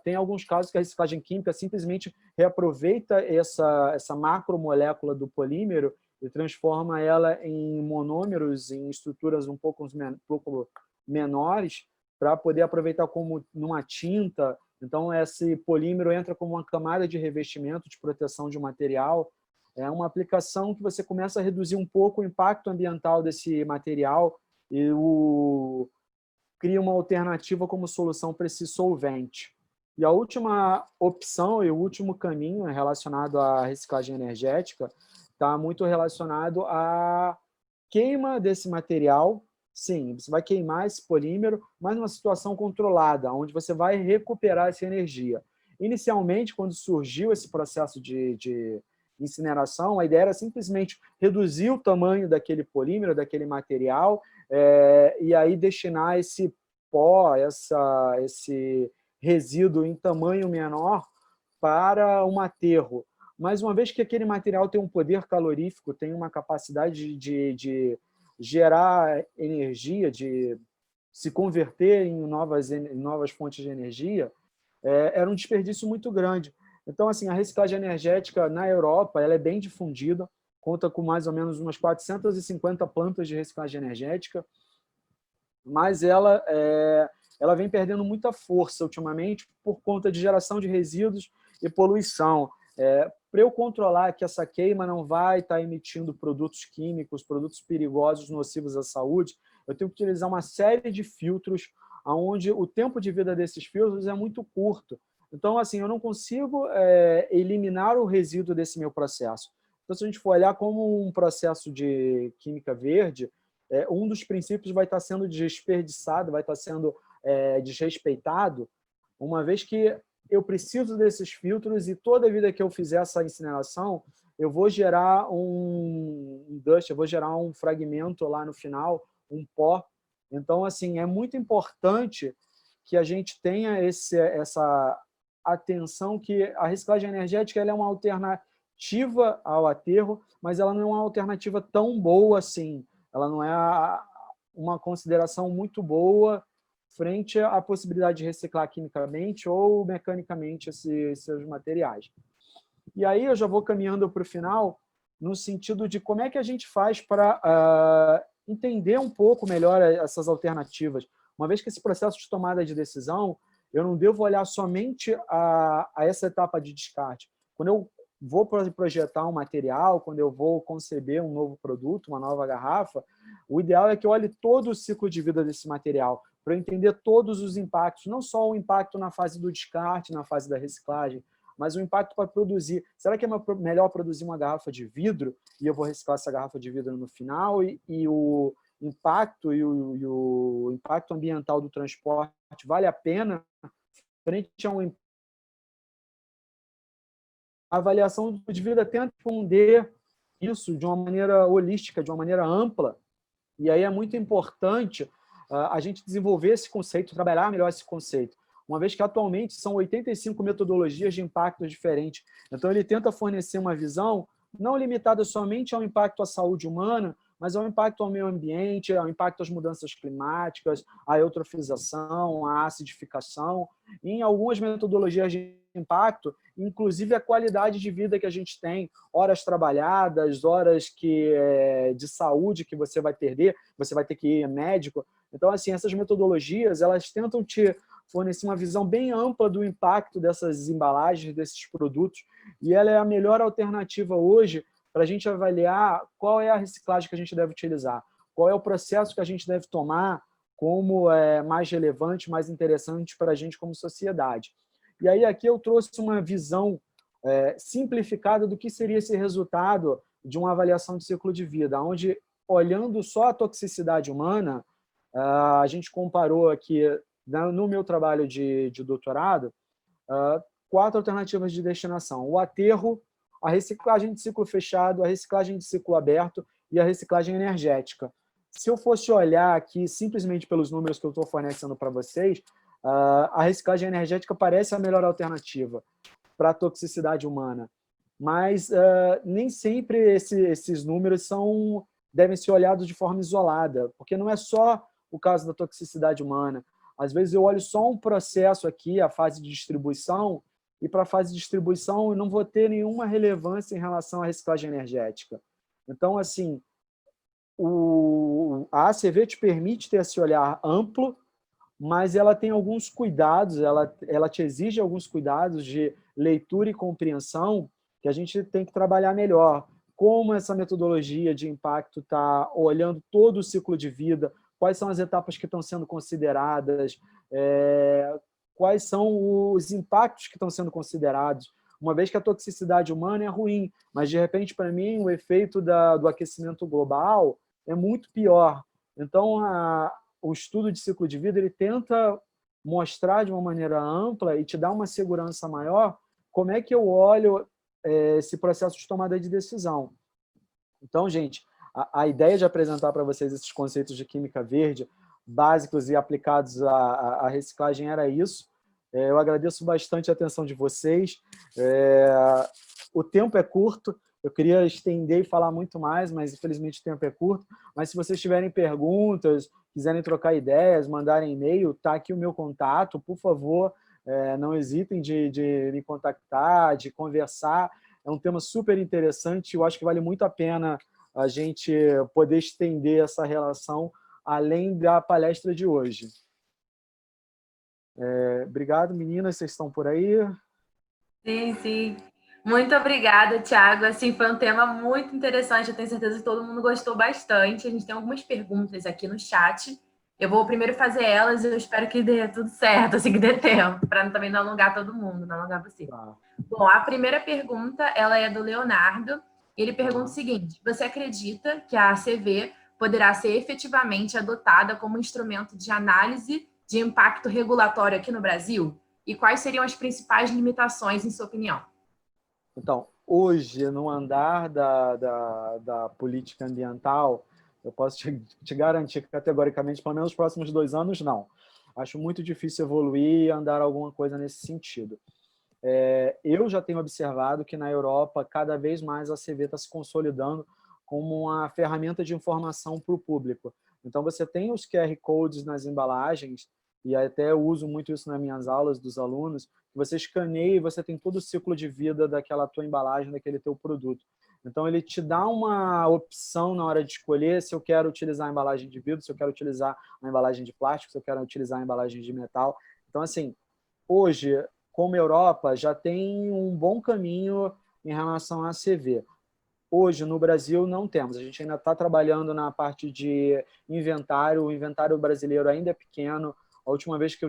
Tem alguns casos que a reciclagem química simplesmente reaproveita essa macromolécula do polímero e transforma ela em monômeros, em estruturas um pouco menores, para poder aproveitar como numa tinta. Então, esse polímero entra como uma camada de revestimento, de proteção de um material. É uma aplicação que você começa a reduzir um pouco o impacto ambiental desse material e cria uma alternativa como solução para esse solvente. E a última opção e o último caminho relacionado à reciclagem energética está muito relacionado à queima desse material. Sim, você vai queimar esse polímero, mas numa situação controlada, onde você vai recuperar essa energia. Inicialmente, quando surgiu esse processo de incineração, a ideia era simplesmente reduzir o tamanho daquele polímero, daquele material, e aí destinar esse pó, esse resíduo em tamanho menor para um aterro. Mas uma vez que aquele material tem um poder calorífico, tem uma capacidade de gerar energia, de se converter em novas fontes de energia, era um desperdício muito grande. Então, assim, a reciclagem energética na Europa ela é bem difundida, conta com mais ou menos umas 450 plantas de reciclagem energética, mas ela vem perdendo muita força ultimamente por conta de geração de resíduos e poluição. Para eu controlar que essa queima não vai estar emitindo produtos químicos, produtos perigosos, nocivos à saúde, eu tenho que utilizar uma série de filtros, onde o tempo de vida desses filtros é muito curto. Então, assim, eu não consigo eliminar o resíduo desse meu processo. Então, se a gente for olhar como um processo de química verde, um dos princípios vai estar sendo desperdiçado, vai estar sendo desrespeitado, uma vez que eu preciso desses filtros e toda vida que eu fizer essa incineração, eu vou gerar um dust, eu vou gerar um fragmento lá no final, um pó. Então, assim, é muito importante que a gente tenha essa atenção que a reciclagem energética ela é uma alternativa ao aterro, mas ela não é uma alternativa tão boa assim. ela não é uma consideração muito boa frente à possibilidade de reciclar quimicamente ou mecanicamente esses materiais. E aí eu já vou caminhando para o final, no sentido de como é que a gente faz para entender um pouco melhor essas alternativas. Uma vez que esse processo de tomada de decisão, eu não devo olhar somente a essa etapa de descarte. Quando eu vou projetar um material, quando eu vou conceber um novo produto, uma nova garrafa, o ideal é que eu olhe todo o ciclo de vida desse material, para eu entender todos os impactos, não só o impacto na fase do descarte, na fase da reciclagem, mas o impacto para produzir. Será que é melhor produzir uma garrafa de vidro e eu vou reciclar essa garrafa de vidro no final e o impacto o impacto ambiental do transporte vale a pena frente a a avaliação de vida tenta responder isso de uma maneira holística, de uma maneira ampla, e aí é muito importante a gente desenvolver esse conceito, trabalhar melhor esse conceito, uma vez que atualmente são 85 metodologias de impactos diferentes. Então ele tenta fornecer uma visão não limitada somente ao impacto à saúde humana, mas ao impacto ao meio ambiente, ao impacto às mudanças climáticas, à eutrofização, à acidificação. E em algumas metodologias de impacto, inclusive a qualidade de vida que a gente tem, horas trabalhadas, horas de saúde que você vai perder, você vai ter que ir médico. Então, assim, essas metodologias, elas tentam te fornecer uma visão bem ampla do impacto dessas embalagens, desses produtos, e ela é a melhor alternativa hoje para a gente avaliar qual é a reciclagem que a gente deve utilizar, qual é o processo que a gente deve tomar como mais relevante, mais interessante para a gente como sociedade. E aí aqui eu trouxe uma visão simplificada do que seria esse resultado de uma avaliação de ciclo de vida, onde, olhando só a toxicidade humana, a gente comparou aqui, no meu trabalho de doutorado, 4 alternativas de destinação: o aterro, a reciclagem de ciclo fechado, a reciclagem de ciclo aberto e a reciclagem energética. Se eu fosse olhar aqui simplesmente pelos números que eu estou fornecendo para vocês, a reciclagem energética parece a melhor alternativa para a toxicidade humana, mas nem sempre esses números devem ser olhados de forma isolada, porque não é só o caso da toxicidade humana. Às vezes eu olho só um processo aqui, a fase de distribuição, e para a fase de distribuição eu não vou ter nenhuma relevância em relação à reciclagem energética. Então, assim, a ACV te permite ter esse olhar amplo, mas ela tem alguns cuidados, ela te exige alguns cuidados de leitura e compreensão que a gente tem que trabalhar melhor. Como essa metodologia de impacto está olhando todo o ciclo de vida, quais são as etapas que estão sendo consideradas, quais são os impactos que estão sendo considerados, uma vez que a toxicidade humana é ruim, mas, de repente, para mim, o efeito do aquecimento global é muito pior. Então, o estudo de ciclo de vida ele tenta mostrar de uma maneira ampla e te dar uma segurança maior como é que eu olho esse processo de tomada de decisão. Então, gente, a ideia de apresentar para vocês esses conceitos de química verde básicos e aplicados à reciclagem era isso. Eu agradeço bastante a atenção de vocês. O tempo é curto, eu queria estender e falar muito mais, mas infelizmente o tempo é curto. Mas se vocês tiverem perguntas, quiserem trocar ideias, mandarem e-mail, está aqui o meu contato, por favor, não hesitem de me contactar, de conversar. É um tema super interessante, eu acho que vale muito a pena a gente poder estender essa relação além da palestra de hoje. Obrigado, meninas, vocês estão por aí? Sim, sim. Muito obrigada, Thiago. Assim, foi um tema muito interessante. Eu tenho certeza que todo mundo gostou bastante. A gente tem algumas perguntas aqui no chat. Eu vou primeiro fazer elas e eu espero que dê tudo certo, assim, que dê tempo, para também não alongar todo mundo, não alongar você. Tá. Bom, a primeira pergunta, ela é do Leonardo. Ele pergunta o seguinte: você acredita que a ACV poderá ser efetivamente adotada como instrumento de análise de impacto regulatório aqui no Brasil? E quais seriam as principais limitações, em sua opinião? Então, hoje, no andar da política ambiental, eu posso te garantir que, categoricamente, pelo menos nos próximos 2 anos, não. Acho muito difícil evoluir e andar alguma coisa nesse sentido. Eu já tenho observado que, na Europa, cada vez mais a CV está se consolidando como uma ferramenta de informação para o público. Então, você tem os QR Codes nas embalagens, e até eu uso muito isso nas minhas aulas dos alunos, que você escaneia e você tem todo o ciclo de vida daquela tua embalagem, daquele teu produto. Então, ele te dá uma opção na hora de escolher se eu quero utilizar a embalagem de vidro, se eu quero utilizar a embalagem de plástico, se eu quero utilizar a embalagem de metal. Então, assim, hoje, como Europa, já tem um bom caminho em relação à CV. Hoje, no Brasil, não temos. A gente ainda está trabalhando na parte de inventário. O inventário brasileiro ainda é pequeno. A última vez que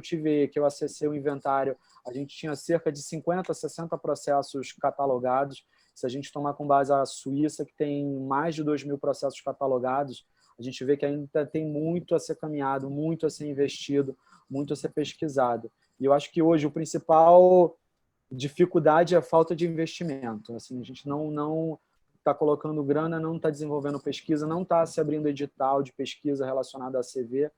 eu acessei o inventário, a gente tinha cerca de 50, 60 processos catalogados. Se a gente tomar com base a Suíça, que tem mais de 2.000 processos catalogados, a gente vê que ainda tem muito a ser caminhado, muito a ser investido, muito a ser pesquisado. E eu acho que hoje o principal dificuldade é a falta de investimento. Assim, a gente não está colocando grana, não está desenvolvendo pesquisa, não está se abrindo edital de pesquisa relacionada à CV.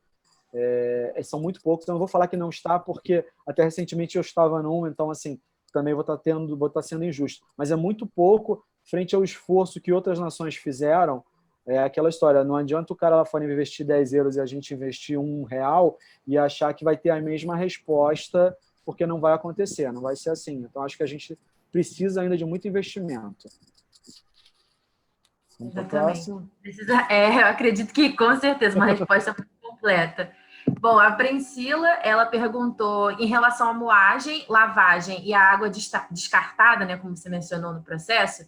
São muito poucos. Eu não vou falar que não está, porque até recentemente eu estava num, então assim, também vou estar sendo injusto. Mas é muito pouco frente ao esforço que outras nações fizeram. É aquela história, não adianta o cara lá fora investir 10 euros e a gente investir R$ 1 e achar que vai ter a mesma resposta, porque não vai acontecer, não vai ser assim. Então, acho que a gente precisa ainda de muito investimento. Vamos para a próxima. Eu acredito que, com certeza, uma resposta muito completa. Bom, a Priscila, ela perguntou em relação à moagem, lavagem e a água descartada, né, como você mencionou no processo,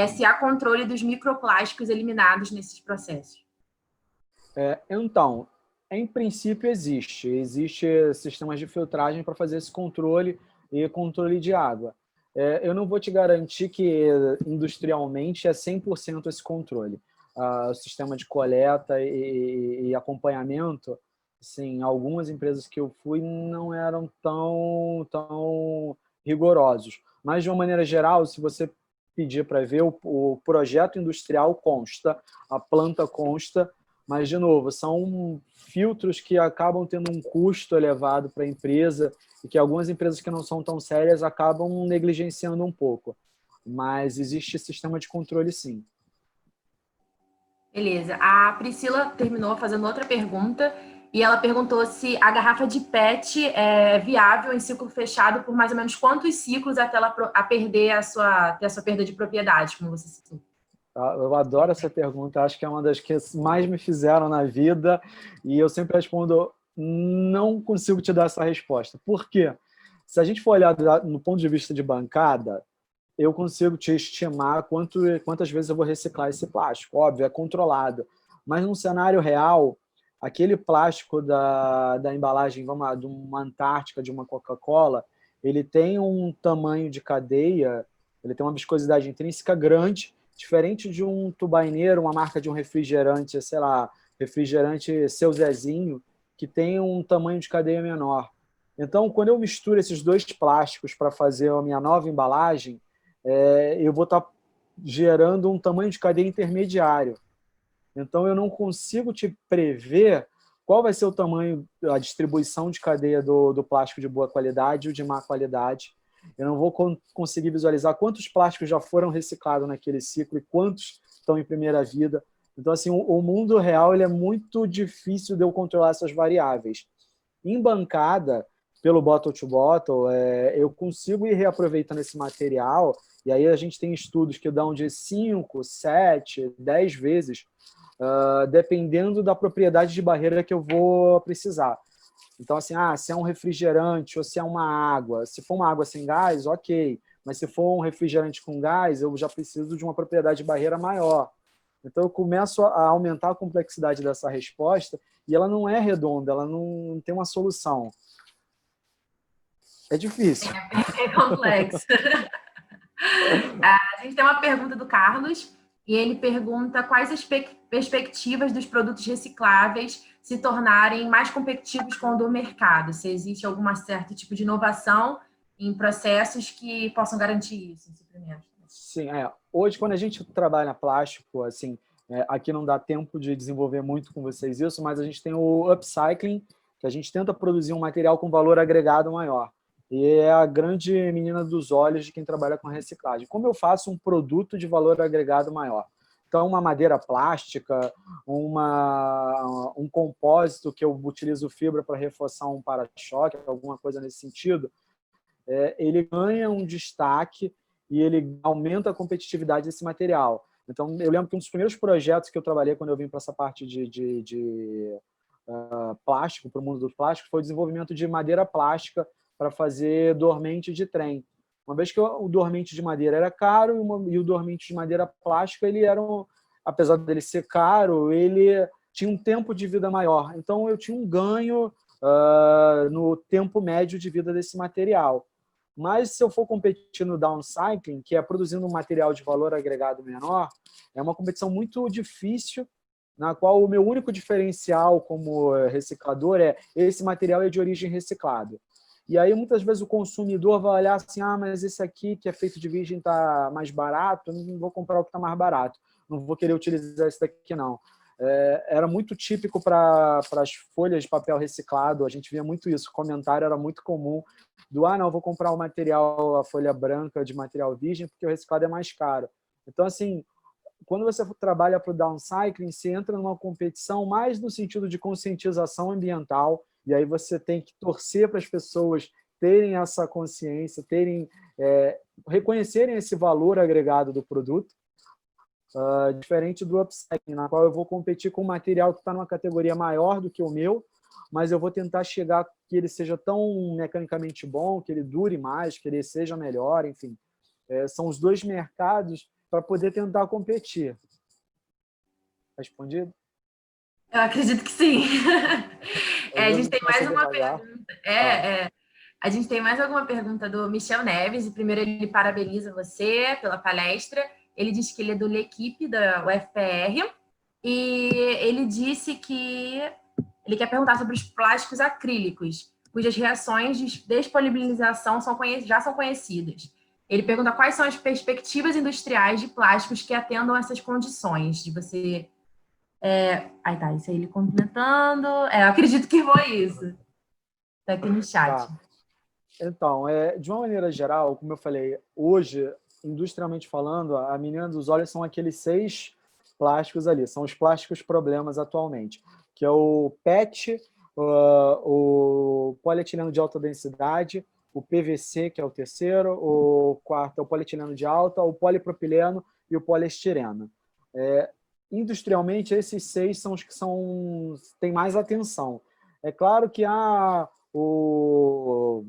se há controle dos microplásticos eliminados nesses processos. Então, em princípio existe sistemas de filtragem para fazer esse controle e controle de água. Eu não vou te garantir que industrialmente é 100% esse controle. O sistema de coleta e acompanhamento, sim, algumas empresas que eu fui não eram tão rigorosos. Mas, de uma maneira geral, se você pedir para ver, o projeto industrial consta, a planta consta, mas, de novo, são filtros que acabam tendo um custo elevado para a empresa e que algumas empresas que não são tão sérias acabam negligenciando um pouco. Mas existe sistema de controle, sim. Beleza. A Priscila terminou fazendo outra pergunta e ela perguntou se a garrafa de PET é viável em ciclo fechado por mais ou menos quantos ciclos até ela ter a sua perda de propriedade, como você citou. Eu adoro essa pergunta, acho que é uma das que mais me fizeram na vida e eu sempre respondo, não consigo te dar essa resposta. Por quê? Se a gente for olhar no ponto de vista de bancada, eu consigo te estimar quantas vezes eu vou reciclar esse plástico. Óbvio, é controlado. Mas num cenário real, aquele plástico da embalagem, vamos lá, de uma Antártica, de uma Coca-Cola, ele tem um tamanho de cadeia, ele tem uma viscosidade intrínseca grande, diferente de um tubaineiro, uma marca de um refrigerante, sei lá, refrigerante Seu Zezinho, que tem um tamanho de cadeia menor. Então, quando eu misturo esses dois plásticos para fazer a minha nova embalagem, eu vou estar gerando um tamanho de cadeia intermediário. Então, eu não consigo te prever qual vai ser o tamanho, a distribuição de cadeia do plástico de boa qualidade e o de má qualidade. Eu não vou conseguir visualizar quantos plásticos já foram reciclados naquele ciclo e quantos estão em primeira vida. Então, assim, o mundo real ele é muito difícil de eu controlar essas variáveis. Em bancada, pelo bottle to bottle, eu consigo ir reaproveitando esse material, e aí a gente tem estudos que dão de 5, 7, 10 vezes, dependendo da propriedade de barreira que eu vou precisar. Então, assim, se é um refrigerante ou se é uma água. Se for uma água sem gás, ok. Mas se for um refrigerante com gás, eu já preciso de uma propriedade de barreira maior. Então, eu começo a aumentar a complexidade dessa resposta e ela não é redonda, ela não tem uma solução. É difícil. É complexo. A gente tem uma pergunta do Carlos e ele pergunta quais as perspectivas dos produtos recicláveis se tornarem mais competitivos com o do mercado. Se existe algum certo tipo de inovação em processos que possam garantir isso, em suprimentos. Sim, hoje, quando a gente trabalha plástico, assim, aqui não dá tempo de desenvolver muito com vocês isso, mas a gente tem o upcycling, que a gente tenta produzir um material com valor agregado maior. E é a grande menina dos olhos de quem trabalha com reciclagem. Como eu faço um produto de valor agregado maior? Então, uma madeira plástica, um compósito que eu utilizo fibra para reforçar um para-choque, alguma coisa nesse sentido, ele ganha um destaque e ele aumenta a competitividade desse material. Então, eu lembro que um dos primeiros projetos que eu trabalhei quando eu vim para essa parte de plástico, para o mundo do plástico, foi o desenvolvimento de madeira plástica para fazer dormente de trem. Uma vez que o dormente de madeira era caro e o dormente de madeira plástica, ele era, apesar dele ser caro, ele tinha um tempo de vida maior. Então, eu tinha um ganho no tempo médio de vida desse material. Mas, se eu for competir no downcycling, que é produzindo um material de valor agregado menor, é uma competição muito difícil, na qual o meu único diferencial como reciclador é esse material é de origem reciclada. E aí, muitas vezes, o consumidor vai olhar assim, mas esse aqui, que é feito de virgem, está mais barato, não vou comprar o que está mais barato, não vou querer utilizar esse daqui, não. Era muito típico para as folhas de papel reciclado, a gente via muito isso, o comentário era muito comum, não, vou comprar o material, a folha branca de material virgem, porque o reciclado é mais caro. Então, assim, quando você trabalha para o downcycling, você entra numa competição mais no sentido de conscientização ambiental, e aí você tem que torcer para as pessoas terem essa consciência, reconhecerem esse valor agregado do produto, diferente do upcycling, na qual eu vou competir com um material que está numa categoria maior do que o meu, mas eu vou tentar chegar que ele seja tão mecanicamente bom, que ele dure mais, que ele seja melhor, enfim. São os dois mercados para poder tentar competir. Respondido? Eu acredito que sim. A gente tem mais uma devagar. pergunta. A gente tem mais alguma pergunta do Michel Neves. E primeiro ele parabeniza você pela palestra. Ele diz que ele é do L'Equipe da UFPR e ele disse que ele quer perguntar sobre os plásticos acrílicos, cujas reações de despolimerização já são conhecidas. Ele pergunta quais são as perspectivas industriais de plásticos que atendam a essas condições de você... Aí tá, isso aí ele complementando. Eu acredito que foi isso. Tá aqui no chat. Tá. Então, de uma maneira geral, como eu falei, hoje, industrialmente falando, a menina dos olhos são aqueles 6 plásticos ali, são os plásticos problemas atualmente, que é o PET, o polietileno de alta densidade, o PVC, que é o terceiro, o quarto é o polietileno de alta, o polipropileno e o poliestireno. Industrialmente, esses 6 são os que têm mais atenção. É claro que o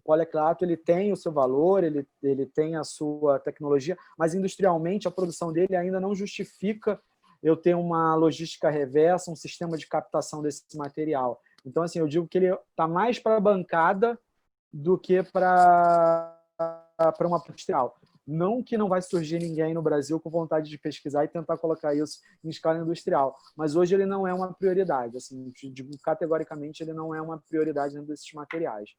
poliacrelato ele tem o seu valor, ele tem a sua tecnologia, mas industrialmente a produção dele ainda não justifica eu ter uma logística reversa, um sistema de captação desse material. Então, assim, eu digo que ele está mais para a bancada do que para uma industrial. Não que não vai surgir ninguém no Brasil com vontade de pesquisar e tentar colocar isso em escala industrial, mas hoje ele não é uma prioridade. Assim, categoricamente, ele não é uma prioridade dentro desses materiais.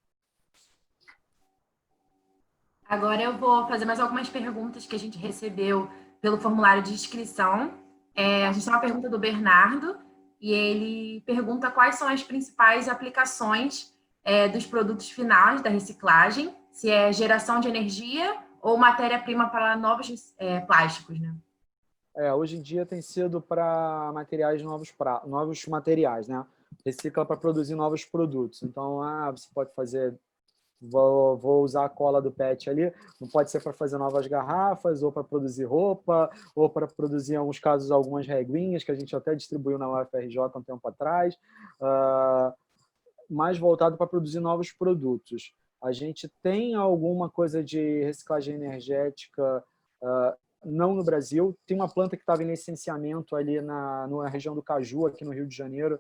Agora eu vou fazer mais algumas perguntas que a gente recebeu pelo formulário de inscrição. A gente tem uma pergunta do Bernardo, e ele pergunta quais são as principais aplicações dos produtos finais da reciclagem, se é geração de energia ou matéria-prima para novos plásticos, né? Hoje em dia tem sido para materiais novos materiais, né? Recicla para produzir novos produtos. Então, você pode fazer, vou usar a cola do PET ali, não pode ser para fazer novas garrafas, ou para produzir roupa, ou para produzir, em alguns casos, algumas reguinhas, que a gente até distribuiu na UFRJ há um tempo atrás, mais voltado para produzir novos produtos. A gente tem alguma coisa de reciclagem energética, não no Brasil. Tem uma planta que estava em licenciamento ali na região do Caju, aqui no Rio de Janeiro,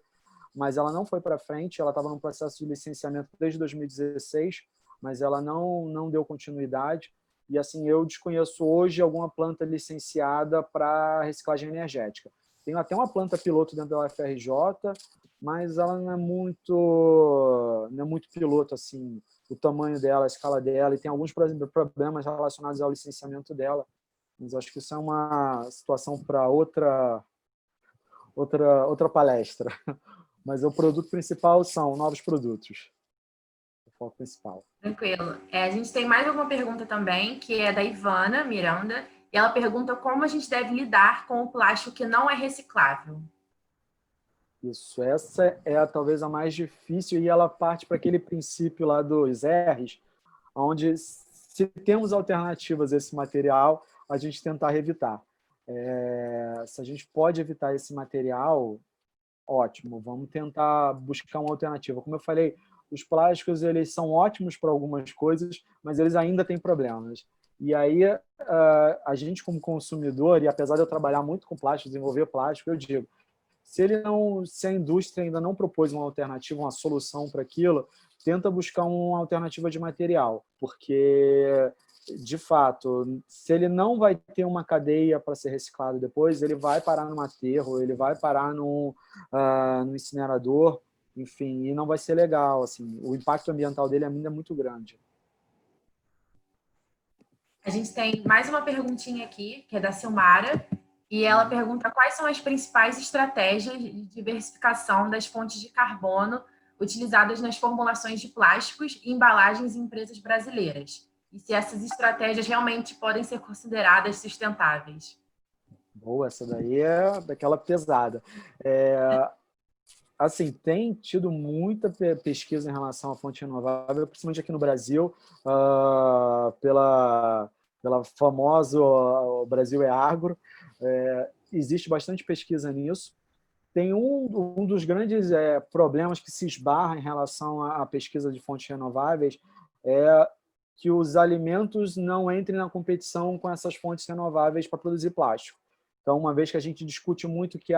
mas ela não foi para frente, ela estava num processo de licenciamento desde 2016, mas ela não deu continuidade. E assim, eu desconheço hoje alguma planta licenciada para reciclagem energética. Tem até uma planta piloto dentro da UFRJ, mas ela não é muito piloto, assim, o tamanho dela, a escala dela, e tem alguns problemas relacionados ao licenciamento dela. Mas acho que isso é uma situação para outra palestra. Mas o produto principal são novos produtos. O foco principal. Tranquilo. A gente tem mais alguma pergunta também, que é da Ivana Miranda, E ela pergunta como a gente deve lidar com o plástico que não é reciclável. Isso, essa é talvez a mais difícil e ela parte para aquele princípio lá dos R's, onde se temos alternativas a esse material, a gente tentar evitar. Se a gente pode evitar esse material, ótimo, vamos tentar buscar uma alternativa. Como eu falei, os plásticos eles são ótimos para algumas coisas, mas eles ainda têm problemas. E aí, a gente como consumidor, e apesar de eu trabalhar muito com plástico, desenvolver plástico, eu digo, se a indústria ainda não propôs uma alternativa, uma solução para aquilo, tenta buscar uma alternativa de material, porque, de fato, se ele não vai ter uma cadeia para ser reciclado depois, ele vai parar no aterro, ele vai parar no incinerador, enfim, e não vai ser legal. Assim, o impacto ambiental dele ainda é muito grande. A gente tem mais uma perguntinha aqui, que é da Silmara, e ela pergunta quais são as principais estratégias de diversificação das fontes de carbono utilizadas nas formulações de plásticos e embalagens em empresas brasileiras, e se essas estratégias realmente podem ser consideradas sustentáveis. Boa, essa daí é daquela pesada. Assim, tem tido muita pesquisa em relação à fonte renovável, principalmente aqui no Brasil, pela famosa o Brasil é Agro. Existe bastante pesquisa nisso. Tem um dos grandes problemas que se esbarra em relação à pesquisa de fontes renováveis é que os alimentos não entrem na competição com essas fontes renováveis para produzir plástico. Então, uma vez que a gente discute muito que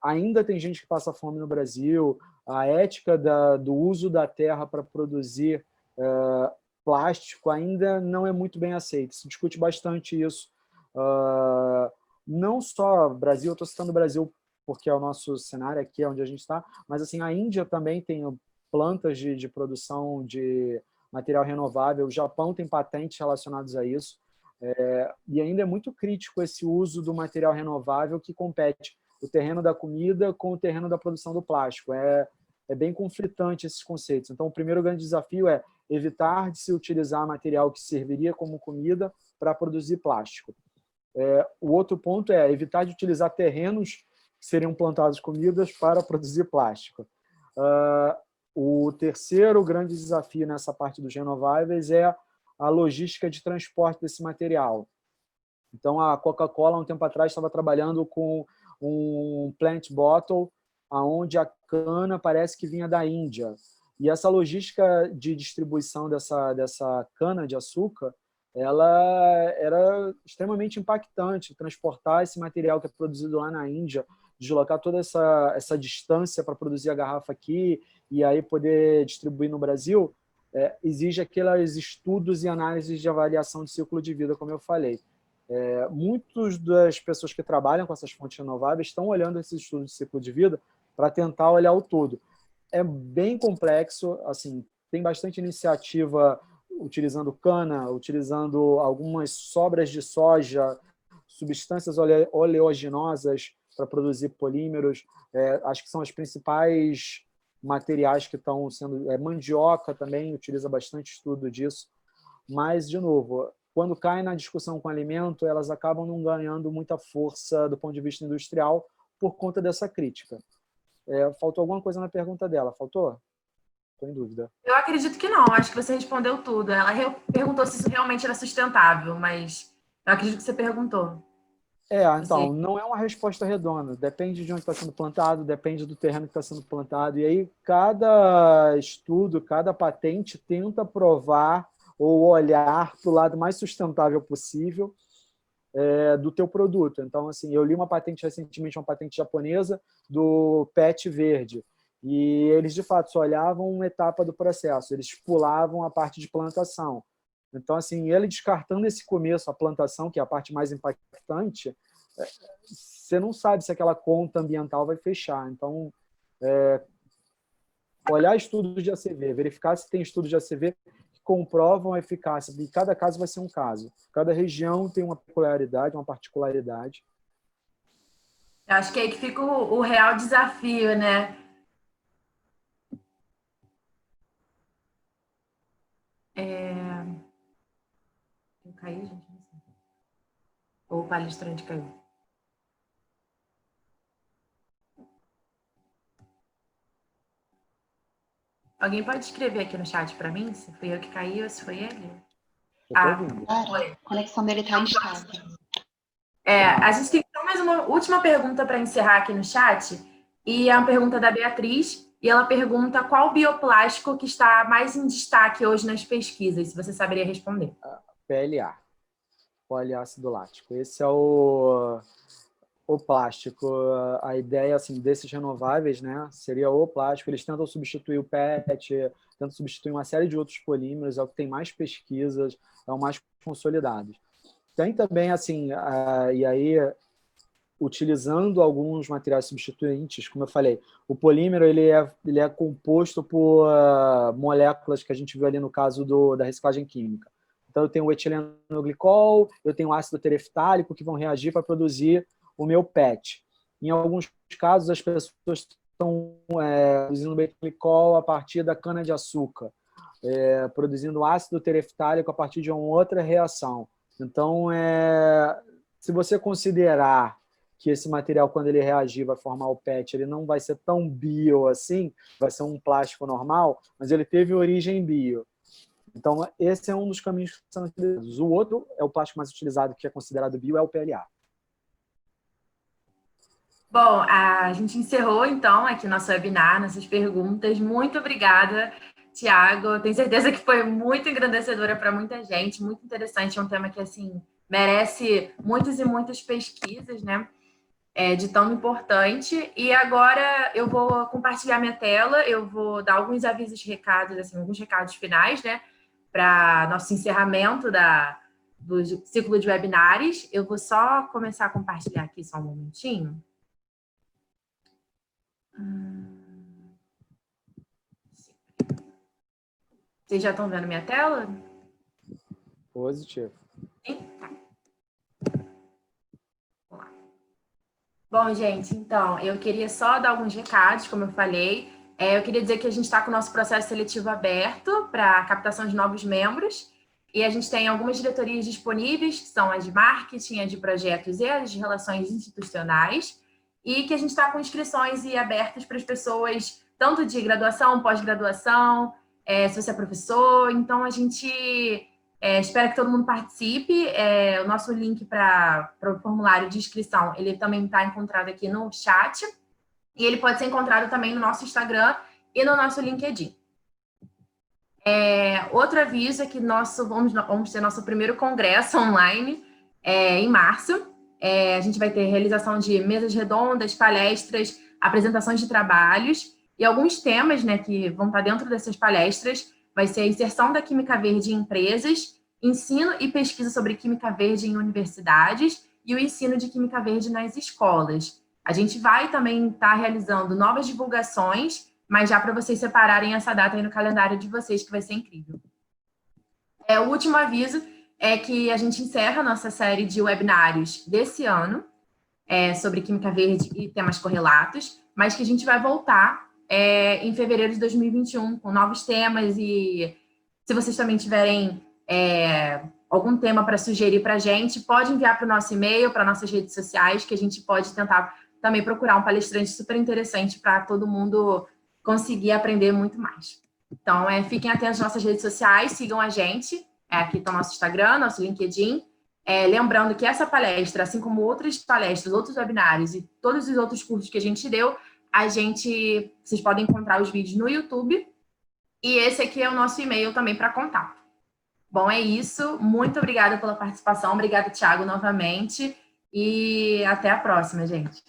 ainda tem gente que passa fome no Brasil, a ética do uso da terra para produzir plástico ainda não é muito bem aceita. Se discute bastante isso. Não só Brasil, eu estou citando o Brasil porque é o nosso cenário aqui, é onde a gente está, mas assim, a Índia também tem plantas de produção de material renovável, o Japão tem patentes relacionadas a isso, e ainda é muito crítico esse uso do material renovável que compete o terreno da comida com o terreno da produção do plástico. É bem conflitante esses conceitos. Então, o primeiro grande desafio é evitar de se utilizar material que serviria como comida para produzir plástico. O outro ponto é evitar de utilizar terrenos que seriam plantados comidas para produzir plástico. O terceiro grande desafio nessa parte dos renováveis é a logística de transporte desse material. Então, a Coca-Cola, um tempo atrás, estava trabalhando com um plant bottle, onde a cana parece que vinha da Índia. E essa logística de distribuição dessa cana de açúcar, ela era extremamente impactante. Transportar esse material que é produzido lá na Índia, deslocar toda essa distância para produzir a garrafa aqui e aí poder distribuir no Brasil, exige aqueles estudos e análises de avaliação de ciclo de vida, como eu falei. Muitas das pessoas que trabalham com essas fontes renováveis estão olhando esses estudos de ciclo de vida para tentar olhar o todo. É bem complexo, assim, tem bastante iniciativa utilizando cana, utilizando algumas sobras de soja, substâncias oleaginosas para produzir polímeros. Acho que são as principais materiais que estão sendo... mandioca também utiliza bastante estudo disso. Mas, de novo, quando cai na discussão com alimento, elas acabam não ganhando muita força do ponto de vista industrial por conta dessa crítica. Faltou alguma coisa na pergunta dela? Faltou? Estou em dúvida. Eu acredito que não, acho que você respondeu tudo. Ela perguntou se isso realmente era sustentável, mas eu acredito que você perguntou. Você... Então, não é uma resposta redonda. Depende de onde está sendo plantado, depende do terreno que está sendo plantado. E aí, cada estudo, cada patente tenta provar ou olhar para o lado mais sustentável possível do teu produto. Então, assim, eu li uma patente recentemente, uma patente japonesa do PET verde. E eles, de fato, só olhavam uma etapa do processo. Eles pulavam a parte de plantação. Então, assim, ele descartando esse começo, a plantação, que é a parte mais impactante, você não sabe se aquela conta ambiental vai fechar. Então, olhar estudos de ACV, verificar se tem estudos de ACV que comprovam a eficácia, e cada caso vai ser um caso. Cada região tem uma peculiaridade, uma particularidade. Eu acho que é aí que fica o real desafio, né? Eu caí, gente? Ou o palestrante caiu? Alguém pode escrever aqui no chat para mim se fui eu que caí ou se foi ele? Eu tô ouvindo. Cara, a conexão dele tá instável. A gente tem só mais uma última pergunta para encerrar aqui no chat. E é uma pergunta da Beatriz. E ela pergunta qual bioplástico que está mais em destaque hoje nas pesquisas, se você saberia responder. PLA, poliácido lático. Esse é o plástico. A ideia assim, desses renováveis, né, seria o plástico. Eles tentam substituir o PET, tentam substituir uma série de outros polímeros, é o que tem mais pesquisas, é o mais consolidado. Tem também, assim, e aí, utilizando alguns materiais substituintes, como eu falei, o polímero ele é composto por moléculas que a gente viu ali no caso da reciclagem química. Então, eu tenho o etilenoglicol, eu tenho o ácido tereftálico que vão reagir para produzir o meu PET. Em alguns casos, as pessoas estão produzindo betamiglicol a partir da cana-de-açúcar, produzindo ácido tereftálico a partir de uma outra reação. Então, se você considerar que esse material, quando ele reagir, vai formar o PET, ele não vai ser tão bio assim, vai ser um plástico normal, mas ele teve origem bio. Então, esse é um dos caminhos que são utilizados. O outro é o plástico mais utilizado, que é considerado bio, é o PLA. Bom, a gente encerrou, então, aqui nosso webinar, nossas perguntas. Muito obrigada, Tiago. Tenho certeza que foi muito engrandecedora para muita gente, muito interessante. É um tema que, assim, merece muitas e muitas pesquisas, né? De tão importante. E agora eu vou compartilhar minha tela, eu vou dar alguns avisos, recados, assim, alguns recados finais, né? Para nosso encerramento do ciclo de webinários. Eu vou só começar a compartilhar aqui só um momentinho. Vocês já estão vendo minha tela? Positivo. Sim? Tá. Vamos lá. Bom, gente, então, eu queria só dar alguns recados, como eu falei. Eu queria dizer que a gente está com o nosso processo seletivo aberto para a captação de novos membros. E a gente tem algumas diretorias disponíveis, que são as de marketing, as de projetos e as de relações institucionais. E que a gente está com inscrições abertas para as pessoas, tanto de graduação, pós-graduação, se você é professor. Então, a gente espera que todo mundo participe. O nosso link para o formulário de inscrição, ele também está encontrado aqui no chat. E ele pode ser encontrado também no nosso Instagram e no nosso LinkedIn. Outro aviso é que vamos ter nosso primeiro congresso online em março. A gente vai ter realização de mesas redondas, palestras, apresentações de trabalhos e alguns temas, né, que vão estar dentro dessas palestras. Vai ser a inserção da química verde em empresas, ensino e pesquisa sobre química verde em universidades e o ensino de química verde nas escolas. A gente vai também estar realizando novas divulgações, mas já para vocês separarem essa data aí no calendário de vocês, que vai ser incrível. O último aviso é que a gente encerra a nossa série de webinários desse ano, sobre química verde e temas correlatos, mas que a gente vai voltar em fevereiro de 2021 com novos temas. E se vocês também tiverem algum tema para sugerir para a gente, pode enviar para o nosso e-mail, para nossas redes sociais, que a gente pode tentar também procurar um palestrante super interessante para todo mundo conseguir aprender muito mais. Então, fiquem atentos às nossas redes sociais, sigam a gente. Aqui está o nosso Instagram, nosso LinkedIn. Lembrando que essa palestra, assim como outras palestras, outros webinários e todos os outros cursos que a gente deu, vocês podem encontrar os vídeos no YouTube. E esse aqui é o nosso e-mail também para contato. Bom, é isso. Muito obrigada pela participação. Obrigada, Tiago, novamente. E até a próxima, gente.